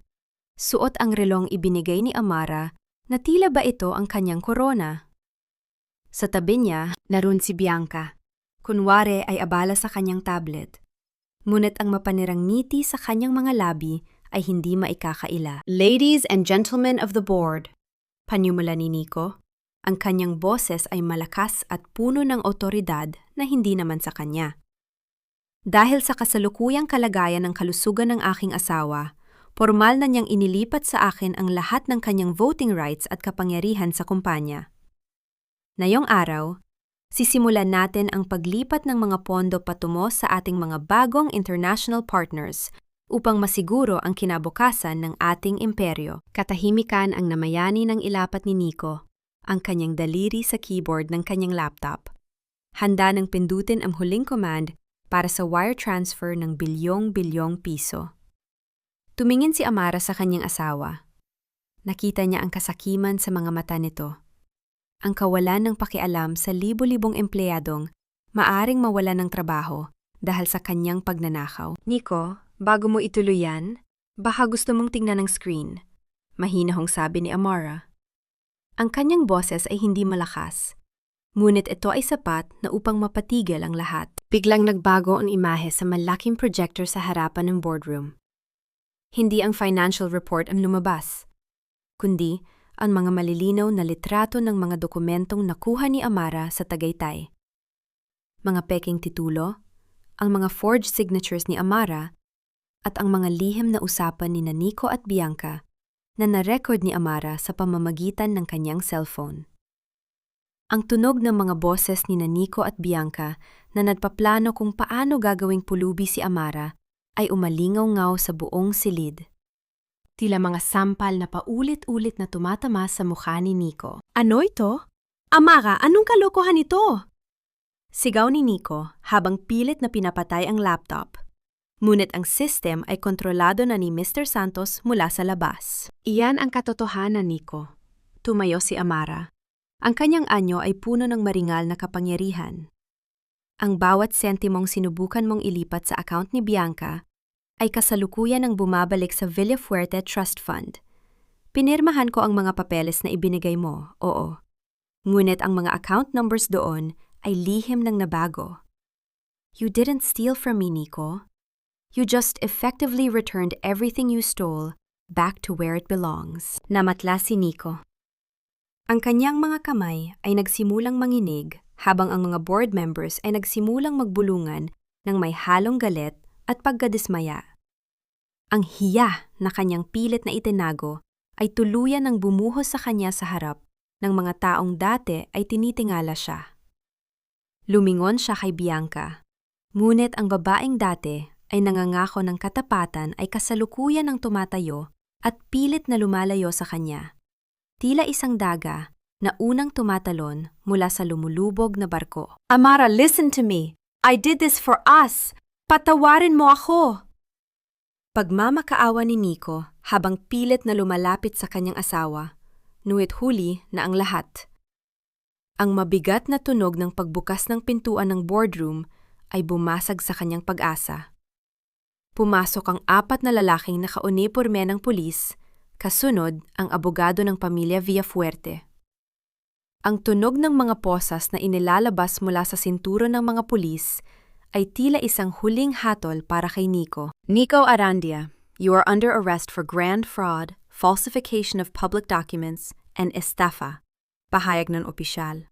Suot ang relong ibinigay ni Amara na tila ba ito ang kanyang korona. Sa tabi niya, naroon si Bianca. Kunwari ay abala sa kanyang tablet. Ngunit ang mapanirang ngiti sa kanyang mga labi ay hindi maikakaila. Ladies and gentlemen of the board, panyumula ni Nico. Ang kanyang boses ay malakas at puno ng otoridad na hindi naman sa kanya. Dahil sa kasalukuyang kalagayan ng kalusugan ng aking asawa, formal na niyang inilipat sa akin ang lahat ng kanyang voting rights at kapangyarihan sa kumpanya. Ngayong araw, sisimulan natin ang paglipat ng mga pondo patungo sa ating mga bagong international partners upang masiguro ang kinabukasan ng ating imperyo. Katahimikan ang namayani ng ilapat ni Nico, ang kanyang daliri sa keyboard ng kanyang laptop. Handa ng pindutin ang huling command para sa wire transfer ng bilyong-bilyong piso. Tumingin si Amara sa kanyang asawa. Nakita niya ang kasakiman sa mga mata nito. Ang kawalan ng pakialam sa libo-libong empleyadong maaring mawalan ng trabaho dahil sa kanyang pagnanakaw. Nico, bago mo ituloy yan, baka gusto mong tingnan ng screen. Mahinahong sabi ni Amara. Ang kanyang boses ay hindi malakas, ngunit ito ay sapat na upang mapatigil ang lahat. Biglang nagbago ang imahe sa malaking projector sa harapan ng boardroom. Hindi ang financial report ang lumabas, kundi ang mga malilinaw na litrato ng mga dokumentong nakuha ni Amara sa Tagaytay. Mga peking titulo, ang mga forged signatures ni Amara, at ang mga lihim na usapan ni Nico at Bianca na na-record ni Amara sa pamamagitan ng kanyang cellphone. Ang tunog ng mga boses ni Nico at Bianca na nagpaplano kung paano gagawing pulubi si Amara ay umalingaw-ngaw sa buong silid. Tila mga sampal na paulit-ulit na tumatama sa mukha ni Nico. Ano ito? Amara, anong kalokohan ito? Sigaw ni Nico habang pilit na pinapatay ang laptop. Ngunit ang system ay kontrolado na ni Mr. Santos mula sa labas. Iyan ang katotohanan, Nico. Tumayo si Amara. Ang kanyang anyo ay puno ng maringal na kapangyarihan. Ang bawat sentimong sinubukan mong ilipat sa account ni Bianca ay kasalukuyan ang bumabalik sa Villafuerte Trust Fund. Pinirmahan ko ang mga papeles na ibinigay mo, oo. Ngunit ang mga account numbers doon ay lihim ng nabago. You didn't steal from me, Nico. You just effectively returned everything you stole back to where it belongs. Namatla si Nico. Ang kanyang mga kamay ay nagsimulang manginig habang ang mga board members ay nagsimulang magbulungan ng may halong galit at pagkadismaya. Ang hiya na kanyang pilit na itinago ay tuluyan ng bumuhos sa kanya sa harap ng mga taong dati ay tinitingala siya. Lumingon siya kay Bianca, ngunit ang babaeng dati ay nangangako ng katapatan ay kasalukuyan ng tumatayo at pilit na lumalayo sa kanya. Tila isang daga na unang tumatalon mula sa lumulubog na barko. Amara, listen to me. I did this for us. Patawarin mo ako! Pagmamakaawa ni Nico habang pilit na lumalapit sa kanyang asawa, nuwit huli na ang lahat. Ang mabigat na tunog ng pagbukas ng pintuan ng boardroom ay bumasag sa kanyang pag-asa. Pumasok ang 4 na lalaking nakauniporme ng pulis, kasunod ang abogado ng pamilya Villafuerte. Ang tunog ng mga posas na inilalabas mula sa sinturo ng mga pulis ay tila isang huling hatol para kay Nico. Nico Arandia, you are under arrest for grand fraud, falsification of public documents, and estafa, pahayag ng opisyal.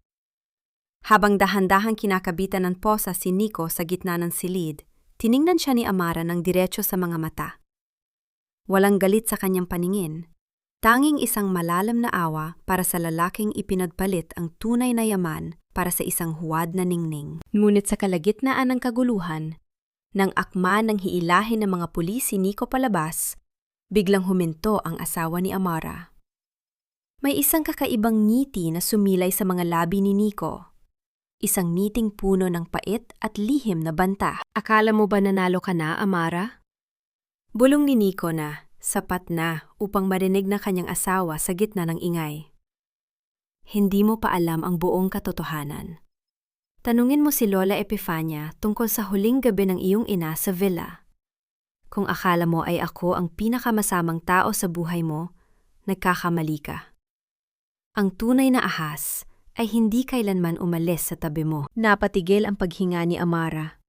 Habang dahan-dahang kinakabitan ng posa si Nico sa gitna ng silid, tiningnan siya ni Amara ng diretso sa mga mata. Walang galit sa kanyang paningin, tanging isang malalam na awa para sa lalaking ipinagpalit ang tunay na yaman para sa isang huwad na ningning. Ngunit sa kalagitnaan ng kaguluhan, nang akma ng hiilahin ng mga pulis si Nico palabas, biglang huminto ang asawa ni Amara. May isang kakaibang ngiti na sumilay sa mga labi ni Nico. Isang ngiting puno ng pait at lihim na banta. Akala mo ba nanalo ka na, Amara? Bulong ni Nico na sapat na upang marinig na kanyang asawa sa gitna ng ingay. Hindi mo pa alam ang buong katotohanan. Tanungin mo si Lola Epifania tungkol sa huling gabi ng iyong ina sa villa. Kung akala mo ay ako ang pinakamasamang tao sa buhay mo, nagkakamali ka. Ang tunay na ahas ay hindi kailanman umalis sa tabi mo. Napatigil ang paghinga ni Amara.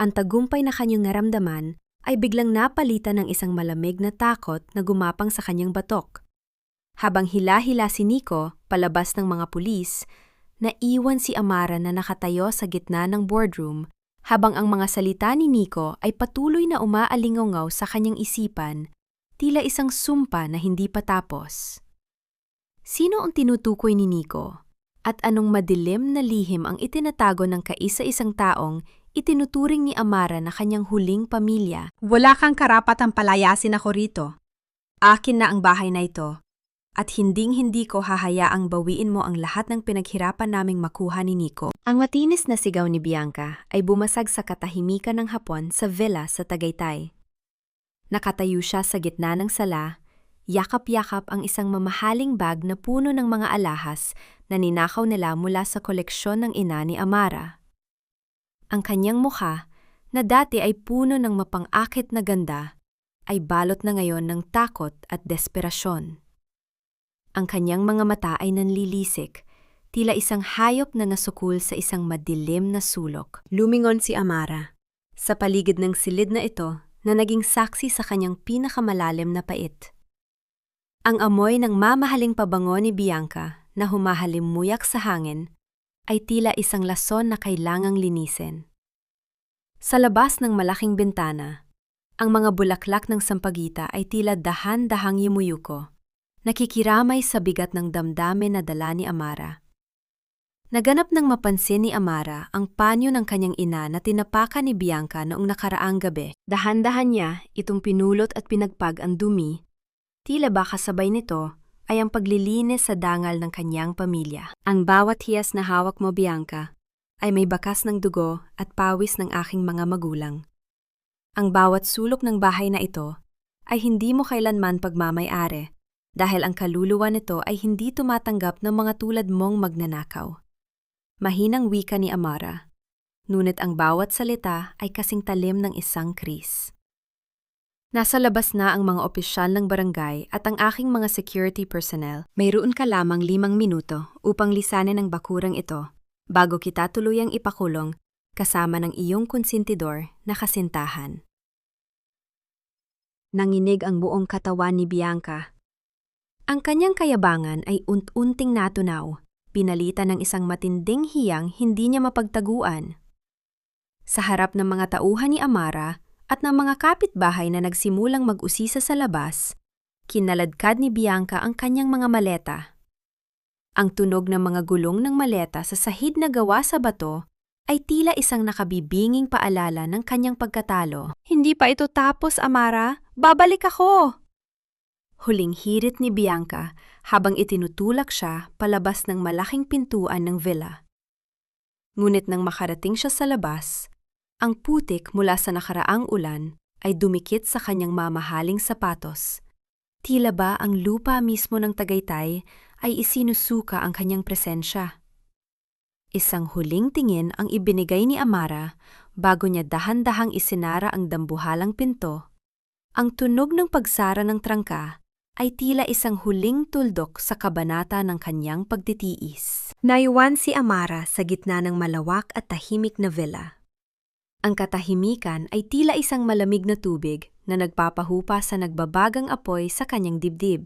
Ang tagumpay na kanyang naramdaman ay biglang napalitan ng isang malamig na takot na gumapang sa kanyang batok. Habang hila-hila si Nico palabas ng mga pulis, naiwan si Amara na nakatayo sa gitna ng boardroom habang ang mga salita ni Nico ay patuloy na umaalingaw sa kanyang isipan, tila isang sumpa na hindi patapos. Sino ang tinutukoy ni Nico? At anong madilim na lihim ang itinatago ng kaisa-isang taong itinuturing ni Amara na kanyang huling pamilya? Wala kang karapatang palayasin ako rito. Akin na ang bahay na ito. At hinding-hindi ko hahayaang bawiin mo ang lahat ng pinaghirapan naming makuha ni Nico. Ang matinis na sigaw ni Bianca ay bumasag sa katahimikan ng hapon sa villa sa Tagaytay. Nakatayo siya sa gitna ng sala, yakap-yakap ang isang mamahaling bag na puno ng mga alahas na ninakaw nila mula sa koleksyon ng ina ni Amara. Ang kanyang mukha, na dati ay puno ng mapang-akit na ganda, ay balot na ngayon ng takot at desperasyon. Ang kanyang mga mata ay nanlilisik, tila isang hayop na nasukul sa isang madilim na sulok. Lumingon si Amara sa paligid ng silid na ito na naging saksi sa kanyang pinakamalalim na pait. Ang amoy ng mamahaling pabango ni Bianca na humahalim-muyak sa hangin ay tila isang lason na kailangang linisin. Sa labas ng malaking bintana, ang mga bulaklak ng sampagita ay tila dahan-dahang yumuyuko, nakikiramay sa bigat ng damdamin na dala ni Amara. Naganap ng mapansin ni Amara ang panyo ng kanyang ina na tinapakan ni Bianca noong nakaraang gabi. Dahan-dahan niya itong pinulot at pinagpag ang dumi, tila ba kasabay nito ay ang paglilinis sa dangal ng kanyang pamilya. Ang bawat hiyas na hawak mo, Bianca, ay may bakas ng dugo at pawis ng aking mga magulang. Ang bawat sulok ng bahay na ito ay hindi mo kailanman pagmamay-ari dahil ang kaluluwa nito ay hindi tumatanggap ng mga tulad mong magnanakaw. Mahinang wika ni Amara, ngunit ang bawat salita ay kasing talim ng isang kris. Nasa labas na ang mga opisyal ng barangay at ang aking mga security personnel. Mayroon ka lamang 5 minuto upang lisanin ang bakurang ito bago kita tuluyang ipakulong kasama ng iyong konsentidor na kasintahan. Nanginig ang buong katawan ni Bianca. Ang kanyang kayabangan ay unting natunaw, pinalitan ng isang matinding hiyang hindi niya mapagtaguan. Sa harap ng mga tauhan ni Amara at ng mga kapitbahay na nagsimulang mag-usisa sa labas, kinaladkad ni Bianca ang kanyang mga maleta. Ang tunog ng mga gulong ng maleta sa sahig na gawa sa bato ay tila isang nakabibinging paalala ng kanyang pagkatalo. Hindi pa ito tapos, Amara. Babalik ako! Huling hirit ni Bianca habang itinutulak siya palabas ng malaking pintuan ng villa. Ngunit nang makarating siya sa labas, ang putik mula sa nakaraang ulan ay dumikit sa kanyang mamahaling sapatos. Tila ba ang lupa mismo ng Tagaytay ay isinusuka ang kanyang presensya. Isang huling tingin ang ibinigay ni Amara bago niya dahan-dahang isinara ang dambuhalang pinto. Ang tunog ng pagsara ng trangka ay tila isang huling tuldok sa kabanata ng kanyang pagtitiis. Naiwan si Amara sa gitna ng malawak at tahimik na villa. Ang katahimikan ay tila isang malamig na tubig na nagpapahupa sa nagbabagang apoy sa kanyang dibdib.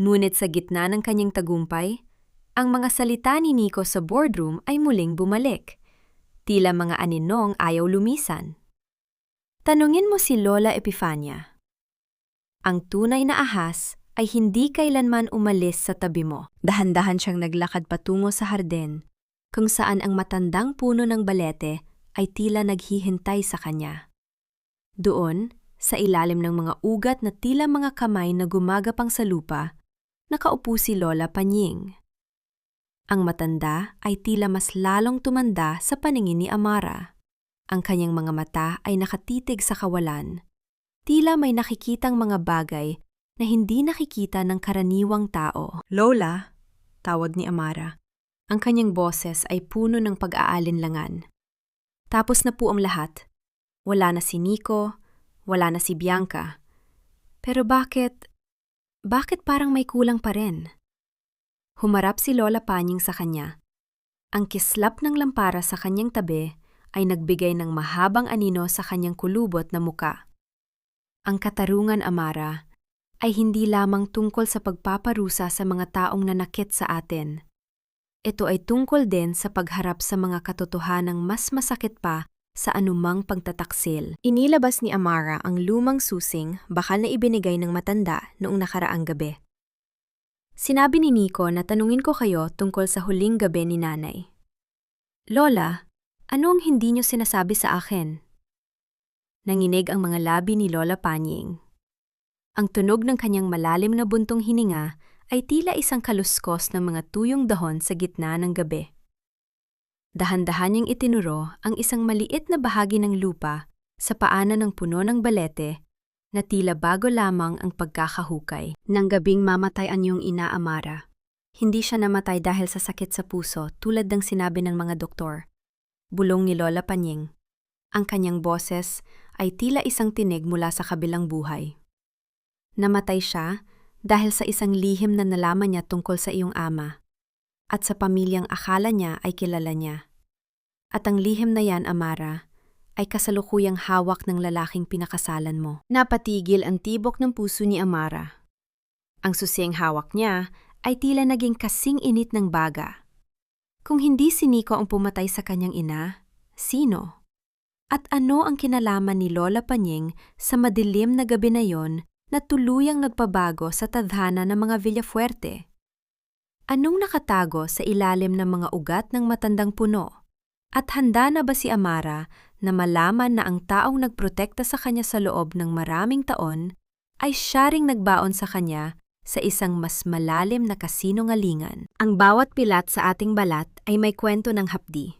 Ngunit sa gitna ng kanyang tagumpay, ang mga salita ni Nico sa boardroom ay muling bumalik. Tila mga aninong ayaw lumisan. Tanungin mo si Lola Epifania. Ang tunay na ahas ay hindi kailanman umalis sa tabi mo. Dahan-dahan siyang naglakad patungo sa hardin, kung saan ang matandang puno ng balete ay tila naghihintay sa kanya. Doon, sa ilalim ng mga ugat na tila mga kamay na gumagapang sa lupa, nakaupo si Lola Panying. Ang matanda ay tila mas lalong tumanda sa paningin ni Amara. Ang kanyang mga mata ay nakatitig sa kawalan. Tila may nakikitang mga bagay na hindi nakikita ng karaniwang tao. Lola, tawag ni Amara. Ang kanyang boses ay puno ng pag-aalinlangan. Tapos na po ang lahat. Wala na si Nico, wala na si Bianca. Pero bakit parang may kulang pa rin? Humarap si Lola Panying sa kanya. Ang kislap ng lampara sa kanyang tabi ay nagbigay ng mahabang anino sa kanyang kulubot na muka. Ang katarungan, Amara, ay hindi lamang tungkol sa pagpaparusa sa mga taong nanakit sa atin. Ito ay tungkol din sa pagharap sa mga katotohanang mas masakit pa sa anumang pagtataksil. Inilabas ni Amara ang lumang susing bakal na ibinigay ng matanda noong nakaraang gabi. Sinabi ni Nico na tanungin ko kayo tungkol sa huling gabi ni Nanay. Lola, ano ang hindi niyo sinasabi sa akin? Nanginig ang mga labi ni Lola Panying. Ang tunog ng kanyang malalim na buntong hininga ay tila isang kaluskos ng mga tuyong dahon sa gitna ng gabi. Dahan-dahan niyang itinuro ang isang maliit na bahagi ng lupa sa paanan ng puno ng balete na tila bago lamang ang pagkakahukay. Nang gabing mamatay ang iyong ina, Amara, Hindi siya namatay dahil sa sakit sa puso tulad ng sinabi ng mga doktor. Bulong ni Lola Panying. Ang kanyang boses ay tila isang tinig mula sa kabilang buhay. Namatay siya dahil sa isang lihim na nalaman niya tungkol sa iyong ama at sa pamilyang akala niya ay kilala niya. At ang lihim na yan, Amara, ay kasalukuyang hawak ng lalaking pinakasalan mo. Napatigil ang tibok ng puso ni Amara. Ang susing hawak niya ay tila naging kasing init ng baga. Kung hindi si Nico ang pumatay sa kanyang ina, sino? At ano ang kinalaman ni Lola Panying sa madilim na gabi na yon na tuluyang nagpabago sa tadhana ng mga Villafuerte? Anong nakatago sa ilalim ng mga ugat ng matandang puno? At handa na ba si Amara na malaman na ang taong nagprotekta sa kanya sa loob ng maraming taon ay siya ring nagbaon sa kanya sa isang mas malalim na kasinungalingan? Ang bawat pilat sa ating balat ay may kwento ng hapdi.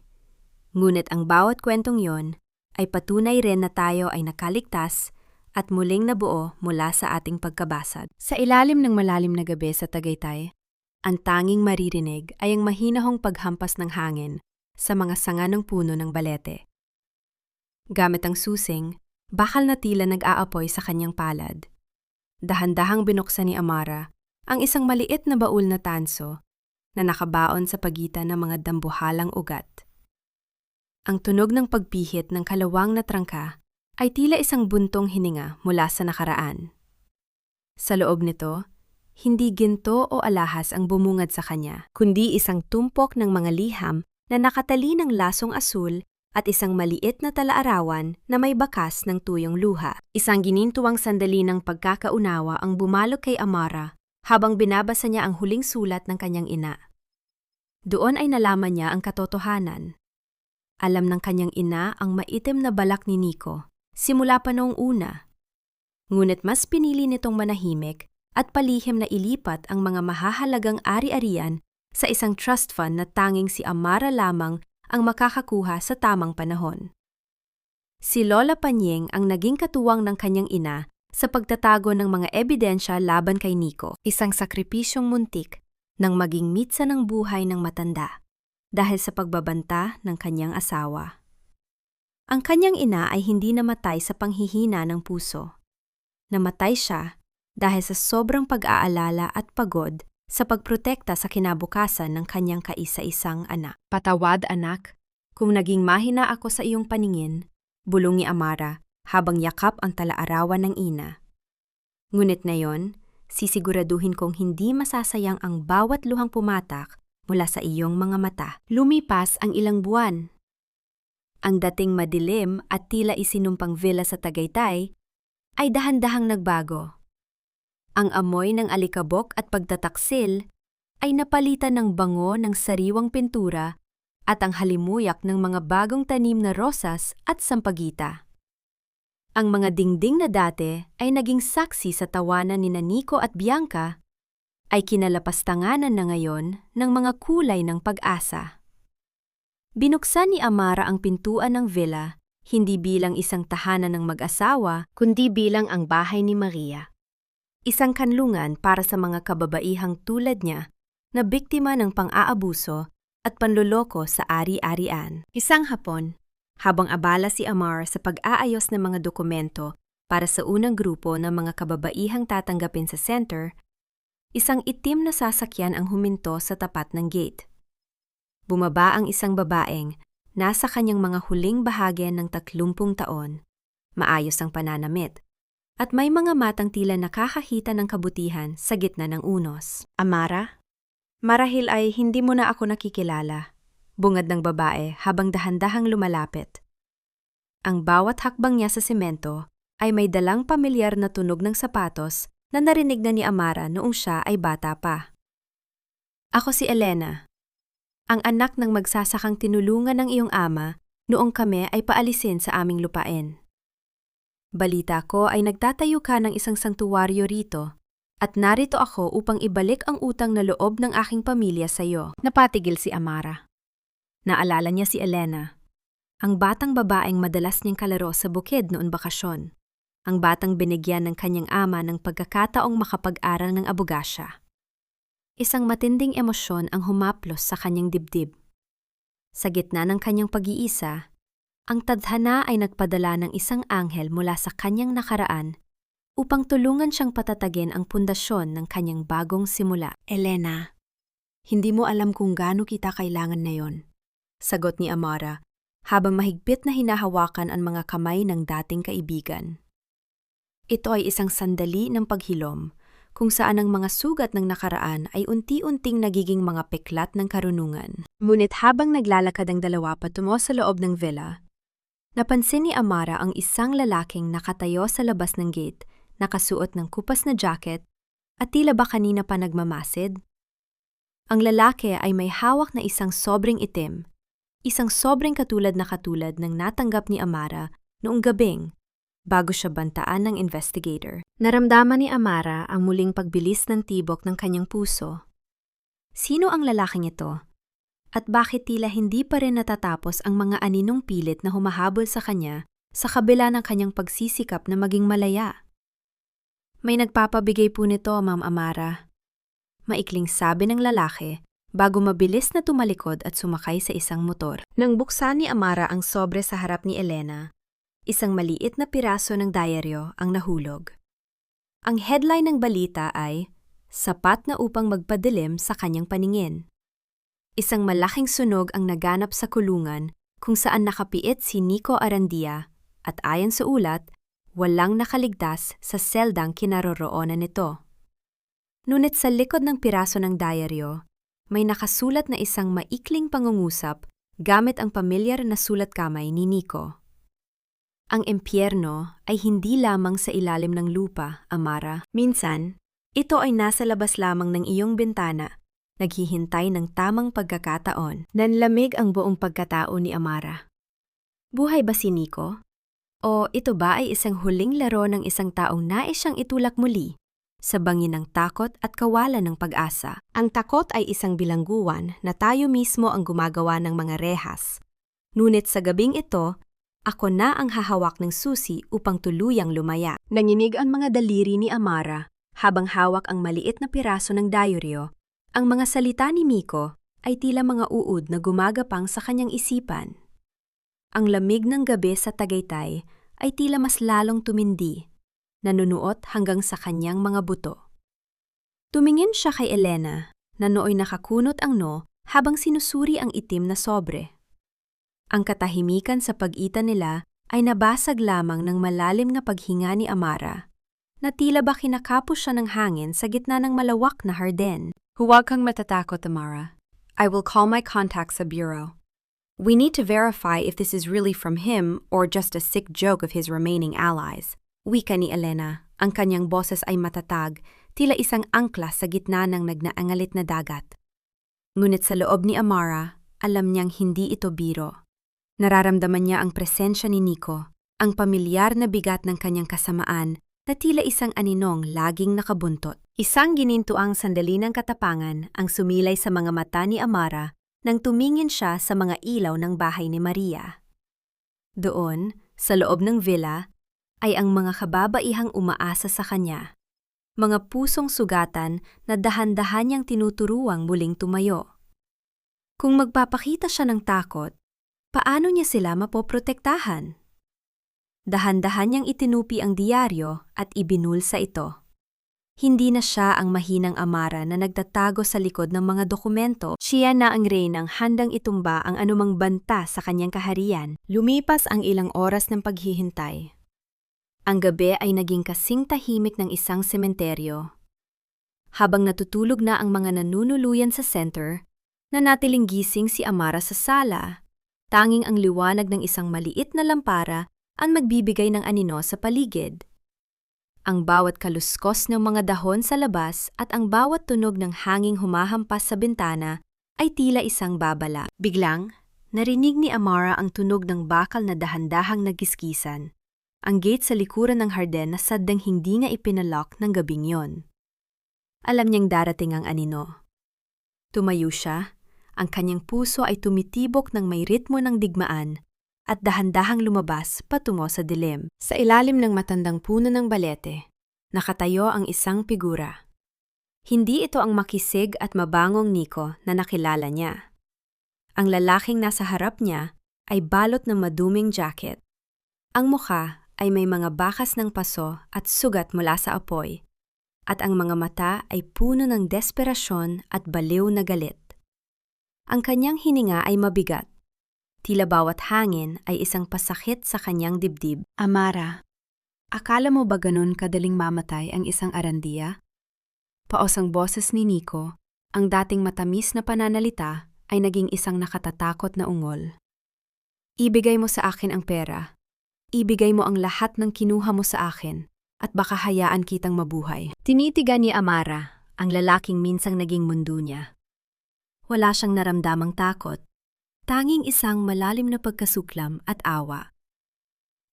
Ngunit ang bawat kwentong yon ay patunay rin na tayo ay nakaligtas at muling nabuo mula sa ating pagkabasag. Sa ilalim ng malalim na gabi sa Tagaytay, ang tanging maririnig ay ang mahinahong paghampas ng hangin sa mga sanga ng puno ng balete. Gamit ang susing, bakal na tila nag-aapoy sa kanyang palad. Dahan-dahang binuksan ni Amara ang isang maliit na baul na tanso na nakabaon sa pagitan ng mga dambuhalang ugat. Ang tunog ng pagpihit ng kalawang na trangka ay tila isang buntong hininga mula sa nakaraan. Sa loob nito, hindi ginto o alahas ang bumungad sa kanya, kundi isang tumpok ng mga liham na nakatali ng lasong asul at isang maliit na talaarawan na may bakas ng tuyong luha. Isang ginintuwang sandali ng pagkakaunawa ang bumalot kay Amara habang binabasa niya ang huling sulat ng kanyang ina. Doon ay nalaman niya ang katotohanan. Alam ng kanyang ina ang maitim na balak ni Nico simula pa noong una. Ngunit mas pinili nitong manahimik at palihim na ilipat ang mga mahahalagang ari-arian sa isang trust fund na tanging si Amara lamang ang makakakuha sa tamang panahon. Si Lola Panying ang naging katuwang ng kanyang ina sa pagtatago ng mga ebidensya laban kay Nico, isang sakripisyong muntik nang maging mitsa ng buhay ng matanda dahil sa pagbabanta ng kanyang asawa. Ang kanyang ina ay hindi namatay sa panghihina ng puso. Namatay siya dahil sa sobrang pag-aalala at pagod sa pagprotekta sa kinabukasan ng kanyang kaisa-isang anak. Patawad, anak, kung naging mahina ako sa iyong paningin, bulong ni Amara habang yakap ang talaarawan ng ina. Ngunit ngayon, sisiguraduhin kong hindi masasayang ang bawat luhang pumatak mula sa iyong mga mata. Lumipas ang ilang buwan. Ang dating madilim at tila isinumpang villa sa Tagaytay ay dahan-dahang nagbago. Ang amoy ng alikabok at pagtataksil ay napalitan ng bango ng sariwang pintura at ang halimuyak ng mga bagong tanim na rosas at sampagita. Ang mga dingding na dati ay naging saksi sa tawanan ni Nico at Bianca ay kinalapastanganan na ngayon ng mga kulay ng pag-asa. Binuksan ni Amara ang pintuan ng villa hindi bilang isang tahanan ng mag-asawa kundi bilang ang bahay ni Maria. Isang kanlungan para sa mga kababaihang tulad niya na biktima ng pang-aabuso at panloloko sa ari-arian. Isang hapon, habang abala si Amara sa pag-aayos ng mga dokumento para sa unang grupo ng mga kababaihang tatanggapin sa center, isang itim na sasakyan ang huminto sa tapat ng gate. Bumaba ang isang babaeng nasa kanyang mga huling bahagi ng 30 taon. Maayos ang pananamit. At may mga matang tila nakakakita ng kabutihan sa gitna ng unos. Amara? Marahil ay hindi mo na ako nakikilala, bungad ng babae habang dahan-dahang lumalapit. Ang bawat hakbang niya sa semento ay may dalang pamilyar na tunog ng sapatos na narinig na ni Amara noong siya ay bata pa. Ako si Elena, ang anak ng magsasakang tinulungan ng iyong ama noong kami ay paalisin sa aming lupain. Balita ko ay nagtatayo ka ng isang santuwaryo rito at narito ako upang ibalik ang utang na loob ng aking pamilya sa iyo. Napatigil si Amara. Naalala niya si Elena, ang batang babaeng madalas niyang kalaro sa bukid noon bakasyon, ang batang binigyan ng kanyang ama ng pagkakataong makapag-aral ng abogasya. Isang matinding emosyon ang humaplos sa kanyang dibdib. Sa gitna ng kanyang pag-iisa, ang tadhana ay nagpadala ng isang anghel mula sa kanyang nakaraan upang tulungan siyang patatagin ang pundasyon ng kanyang bagong simula. Elena, hindi mo alam kung gaano kita kailangan na yon, sagot ni Amara habang mahigpit na hinahawakan ang mga kamay ng dating kaibigan. Ito ay isang sandali ng paghilom kung saan ang mga sugat ng nakaraan ay unti-unting nagiging mga peklat ng karunungan. Ngunit habang naglalakad ang dalawa patungo sa loob ng villa, napansin ni Amara ang isang lalaking nakatayo sa labas ng gate, nakasuot ng kupas na jacket at tila ba kanina pa nagmamasid. Ang lalaki ay may hawak na isang sobrang itim, isang sobrang katulad ng natanggap ni Amara noong gabing bago siya bantaan ng investigator. Naramdaman ni Amara ang muling pagbilis ng tibok ng kanyang puso. Sino ang lalaking ito? At bakit tila hindi pa rin natatapos ang mga aninong pilit na humahabol sa kanya sa kabila ng kanyang pagsisikap na maging malaya? May nagpapabigay po nito, Ma'am Amara. Maikling sabi ng lalaki bago mabilis na tumalikod at sumakay sa isang motor. Nang buksan ni Amara ang sobre sa harap ni Elena, isang maliit na piraso ng diaryo ang nahulog. Ang headline ng balita ay, "Sapat na upang magpadilim sa kanyang paningin." Isang malaking sunog ang naganap sa kulungan kung saan nakapiit si Nico Arandia at ayon sa ulat, walang nakaligtas sa seldang kinaroroonan nito. Ngunit sa likod ng piraso ng diaryo, may nakasulat na isang maikling pangungusap gamit ang pamilyar na sulat kamay ni Nico. Ang impyerno ay hindi lamang sa ilalim ng lupa, Amara. Minsan, ito ay nasa labas lamang ng iyong bintana, naghihintay ng tamang pagkakataon. Nanlamig ang buong pagkatao ni Amara. Buhay ba si Nico? O ito ba ay isang huling laro ng isang taong nais siyang itulak muli sa bangin ng takot at kawalan ng pag-asa? Ang takot ay isang bilangguan na tayo mismo ang gumagawa ng mga rehas. Ngunit sa gabing ito, ako na ang hahawak ng susi upang tuluyang lumaya. Nanginig ang mga daliri ni Amara habang hawak ang maliit na piraso ng diaryo. Ang mga salita ni Nico ay tila mga uod na gumagapang sa kanyang isipan. Ang lamig ng gabi sa Tagaytay ay tila mas lalong tumindi, nanunuot hanggang sa kanyang mga buto. Tumingin siya kay Elena na nooy nakakunot ang no habang sinusuri ang itim na sobre. Ang katahimikan sa pag-itan nila ay nabasag lamang ng malalim na paghinga ni Amara, na tila ba kinakapos siya ng hangin sa gitna ng malawak na harden. Huwag kang matatakot, Amara. I will call my contacts sa bureau. We need to verify if this is really from him or just a sick joke of his remaining allies. Wika ni Elena, ang kanyang boses ay matatag, tila isang angkla sa gitna ng nagnaangalit na dagat. Ngunit sa loob ni Amara, alam niyang hindi ito biro. Nararamdaman niya ang presensya ni Nico, ang pamilyar na bigat ng kanyang kasamaan na tila isang aninong laging nakabuntot. Isang ginintuang sandali ng katapangan ang sumilay sa mga mata ni Amara nang tumingin siya sa mga ilaw ng bahay ni Maria. Doon, sa loob ng villa, ay ang mga kababaihang umaasa sa kanya. Mga pusong sugatan na dahan-dahan niyang tinuturuang muling tumayo. Kung magpapakita siya ng takot, paano niya sila mapoprotektahan? Dahan-dahan niyang itinupi ang diaryo at ibinulsa ito. Hindi na siya ang mahinang Amara na nagtatago sa likod ng mga dokumento. Siya na ang reynang handang itumba ang anumang banta sa kanyang kaharian. Lumipas ang ilang oras ng paghihintay. Ang gabi ay naging kasing tahimik ng isang sementeryo. Habang natutulog na ang mga nanunuluyan sa center, nanatiling gising si Amara sa sala. Tanging ang liwanag ng isang maliit na lampara ang magbibigay ng anino sa paligid. Ang bawat kaluskos ng mga dahon sa labas at ang bawat tunog ng hanging humahampas sa bintana ay tila isang babala. Biglang, narinig ni Amara ang tunog ng bakal na dahan-dahang nagiskisan. Ang gate sa likuran ng harden na sadyang hindi nga ipinalock ng gabing yon. Alam niyang darating ang anino. Tumayo siya, ang kanyang puso ay tumitibok ng may ritmo ng digmaan at dahan-dahang lumabas patungo sa dilim. Sa ilalim ng matandang puno ng balete, nakatayo ang isang figura. Hindi ito ang makisig at mabangong Nico na nakilala niya. Ang lalaking nasa harap niya ay balot ng maduming jacket. Ang mukha ay may mga bakas ng paso at sugat mula sa apoy, at ang mga mata ay puno ng desperasyon at baliw na galit. Ang kanyang hininga ay mabigat. Tila bawat hangin ay isang pasakit sa kanyang dibdib. Amara, akala mo ba ganun kadaling mamatay ang isang arandiya? Paos ang boses ni Nico, ang dating matamis na pananalita ay naging isang nakatatakot na ungol. Ibigay mo sa akin ang pera. Ibigay mo ang lahat ng kinuha mo sa akin at baka hayaan kitang mabuhay. Tinitigan ni Amara ang lalaking minsang naging mundo niya. Wala siyang naramdamang takot, tanging isang malalim na pagkasuklam at awa.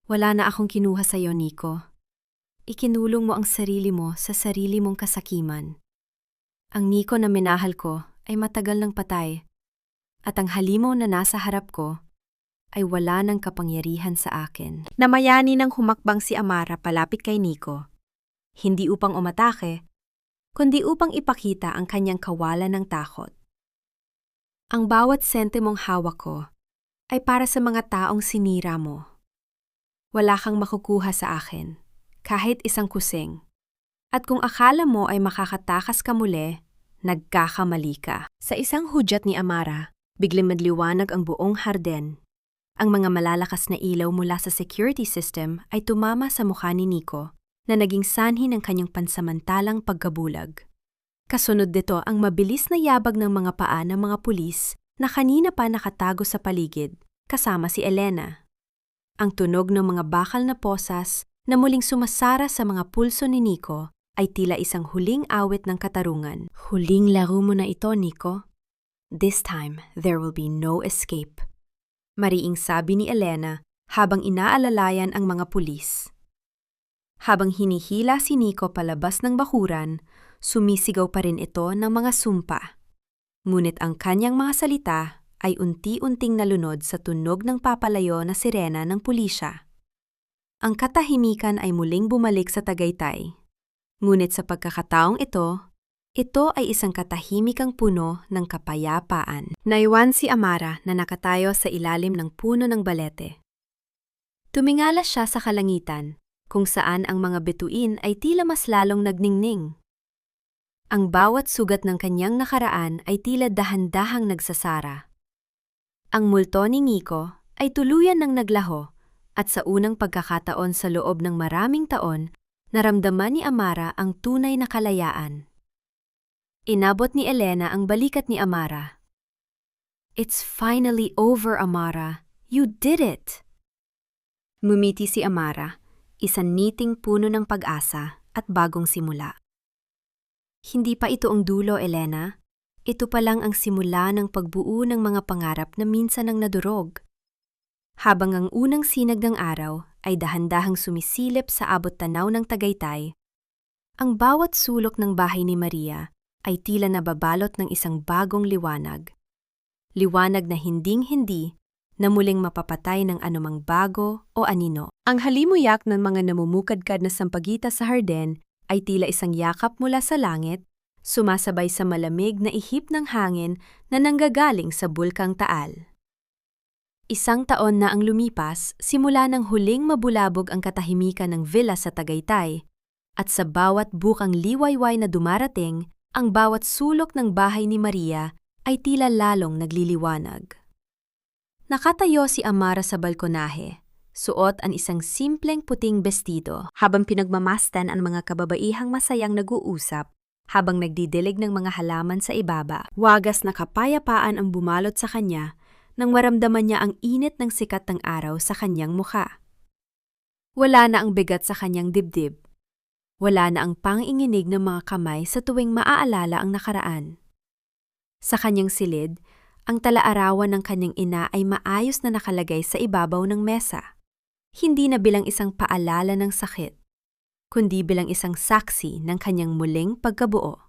Wala na akong kinuha sa iyo, Nico. Ikinulong mo ang sarili mo sa sarili mong kasakiman. Ang Nico na minahal ko ay matagal nang patay, at ang halimaw na nasa harap ko ay wala ng kapangyarihan sa akin. Namayani ng humakbang si Amara palapit kay Nico, hindi upang umatake, kundi upang ipakita ang kanyang kawalan ng takot. Ang bawat sentimong hawak ko ay para sa mga taong sinira mo. Wala kang makukuha sa akin, kahit isang kusing. At kung akala mo ay makakatakas ka muli, nagkakamali ka. Sa isang hudyat ni Amara, biglang madliwanag ang buong harden. Ang mga malalakas na ilaw mula sa security system ay tumama sa mukha ni Nico na naging sanhi ng kanyang pansamantalang pagkabulag. Kasunod dito ang mabilis na yabag ng mga paa ng mga pulis na kanina pa nakatago sa paligid, kasama si Elena. Ang tunog ng mga bakal na posas na muling sumasara sa mga pulso ni Nico ay tila isang huling awit ng katarungan. Huling laro mo na ito, Nico. This time, there will be no escape. Mariing sabi ni Elena habang inaalalayan ang mga pulis. Habang hinihila si Nico palabas ng bakuran, sumisigaw pa rin ito ng mga sumpa. Ngunit ang kanyang mga salita ay unti-unting nalunod sa tunog ng papalayo na sirena ng pulisya. Ang katahimikan ay muling bumalik sa Tagaytay. Ngunit sa pagkakataong ito ay isang katahimikang puno ng kapayapaan. Naiwan si Amara na nakatayo sa ilalim ng puno ng balete. Tumingala siya sa kalangitan, kung saan ang mga bituin ay tila mas lalong nagningning. Ang bawat sugat ng kanyang nakaraan ay tila dahan-dahang nagsasara. Ang multo ni Nico ay tuluyan ng naglaho, at sa unang pagkakataon sa loob ng maraming taon, naramdaman ni Amara ang tunay na kalayaan. Inabot ni Elena ang balikat ni Amara. It's finally over, Amara. You did it! Ngumiti si Amara, isang niting puno ng pag-asa at bagong simula. Hindi pa ito ang dulo, Elena. Ito pa lang ang simula ng pagbuo ng mga pangarap na minsan ang nadurog. Habang ang unang sinag ng araw ay dahan-dahang sumisilip sa abot-tanaw ng Tagaytay, ang bawat sulok ng bahay ni Maria ay tila nababalot ng isang bagong liwanag. Liwanag na hinding-hindi na muling mapapatay ng anumang bago o anino. Ang halimuyak ng mga namumukadkad na sampagita sa harden ay tila isang yakap mula sa langit, sumasabay sa malamig na ihip ng hangin na nanggagaling sa bulkang Taal. Isang taon na ang lumipas simula ng huling mabulabog ang katahimikan ng villa sa Tagaytay, at sa bawat bukang liwayway na dumarating, ang bawat sulok ng bahay ni Maria ay tila lalong nagliliwanag. Nakatayo si Amara sa balkonahe, suot ang isang simpleng puting bestido habang pinagmamasdan ang mga kababaihang masayang nag-uusap habang nagdidilig ng mga halaman sa ibaba. Wagas na kapayapaan ang bumalot sa kanya nang maramdaman niya ang init ng sikat ng araw sa kanyang mukha. Wala na ang bigat sa kanyang dibdib. Wala na ang panginginig ng mga kamay sa tuwing maaalala ang nakaraan. Sa kanyang silid, ang talaarawan ng kanyang ina ay maayos na nakalagay sa ibabaw ng mesa. Hindi na bilang isang paalala ng sakit, kundi bilang isang saksi ng kanyang muling pagkabuo.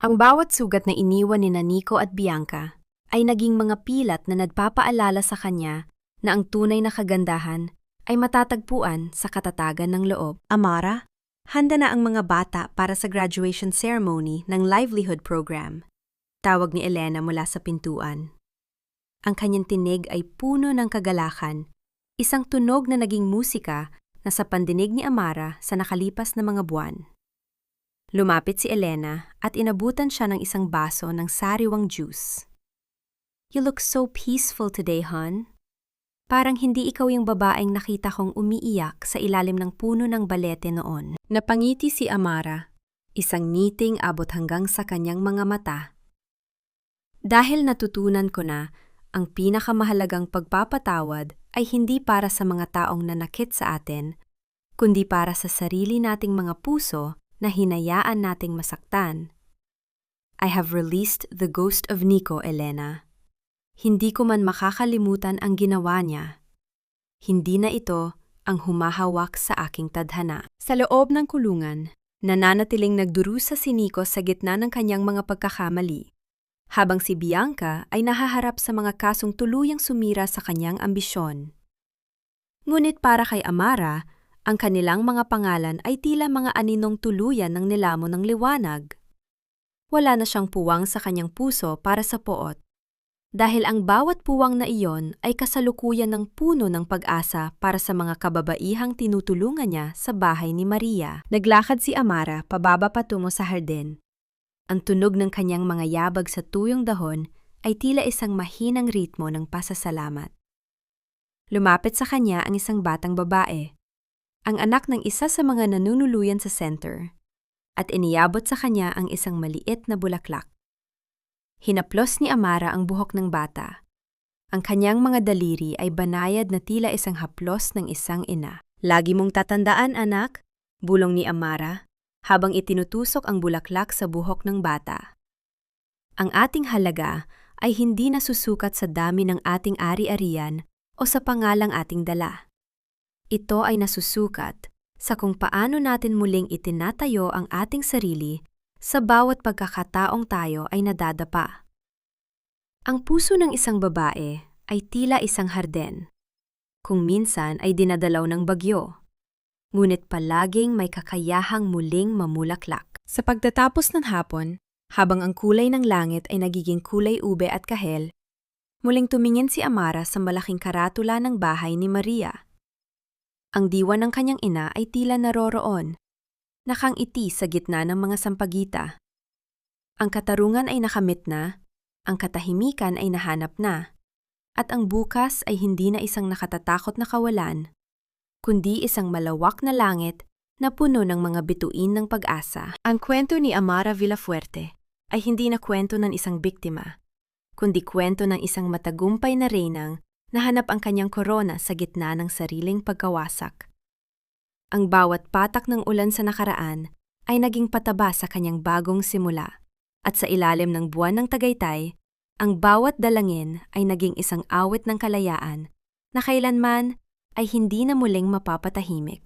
Ang bawat sugat na iniwan ni Nico at Bianca ay naging mga pilat na nagpapaalala sa kanya na ang tunay na kagandahan ay matatagpuan sa katatagan ng loob. Amara, Handa na ang mga bata para sa graduation ceremony ng livelihood program. Tawag ni Elena mula sa pintuan. Ang kanyang tinig ay puno ng kagalakan, isang tunog na naging musika na sa pandinig ni Amara sa nakalipas na mga buwan. Lumapit si Elena at inabutan siya ng isang baso ng sariwang juice. "You look so peaceful today, hon. Parang hindi ikaw yung babaeng nakita kong umiiyak sa ilalim ng puno ng balete noon." Napangiti si Amara, isang ngiting abot hanggang sa kanyang mga mata. "Dahil natutunan ko na ang pinakamahalagang pagpapatawad ay hindi para sa mga taong nanakit sa atin, kundi para sa sarili nating mga puso na hinayaan nating masaktan. I have released the ghost of Nico, Elena. Hindi ko man makakalimutan ang ginawa niya. Hindi na ito ang humahawak sa aking tadhana." Sa loob ng kulungan, nananatiling nagdurusa si Nico sa gitna ng kanyang mga pagkakamali, habang si Bianca ay nahaharap sa mga kasong tuluyang sumira sa kanyang ambisyon. Ngunit para kay Amara, ang kanilang mga pangalan ay tila mga aninong tuluyan ng nilamon ng liwanag. Wala na siyang puwang sa kanyang puso para sa poot, dahil ang bawat puwang na iyon ay kasalukuyan ng puno ng pag-asa para sa mga kababaihang tinutulungan niya sa bahay ni Maria. Naglakad si Amara pababa patungo sa hardin. Ang tunog ng kanyang mga yabag sa tuyong dahon ay tila isang mahinang ritmo ng pasasalamat. Lumapit sa kanya ang isang batang babae, ang anak ng isa sa mga nanunuluyan sa center, at iniyabot sa kanya ang isang maliit na bulaklak. Hinaplos ni Amara ang buhok ng bata. Ang kanyang mga daliri ay banayad na tila isang haplos ng isang ina. "Lagi mong tatandaan, anak," bulong ni Amara, habang itinutusok ang bulaklak sa buhok ng bata. "Ang ating halaga ay hindi nasusukat sa dami ng ating ari-arian o sa pangalang ating dala. Ito ay nasusukat sa kung paano natin muling itinatayo ang ating sarili sa bawat pagkakataong tayo ay nadadapa." Ang puso ng isang babae ay tila isang hardin. Kung minsan ay dinadalaw ng bagyo, ngunit palaging may kakayahang muling mamulaklak. Sa pagtatapos ng hapon, habang ang kulay ng langit ay nagiging kulay ube at kahel, muling tumingin si Amara sa malaking karatula ng bahay ni Maria. Ang diwa ng kanyang ina ay tila naroroon, nakangiti sa gitna ng mga sampagita. Ang katarungan ay nakamit na, ang katahimikan ay nahanap na, at ang bukas ay hindi na isang nakatatakot na kawalan, kundi isang malawak na langit na puno ng mga bituin ng pag-asa. Ang kwento ni Amara Villafuerte ay hindi na kwento ng isang biktima, kundi kwento ng isang matagumpay na reynang nahanap ang kanyang korona sa gitna ng sariling pagkawasak. Ang bawat patak ng ulan sa nakaraan ay naging pataba sa kanyang bagong simula, at sa ilalim ng buwan ng Tagaytay, ang bawat dalangin ay naging isang awit ng kalayaan na kailanman ay hindi na muling mapapatahimik.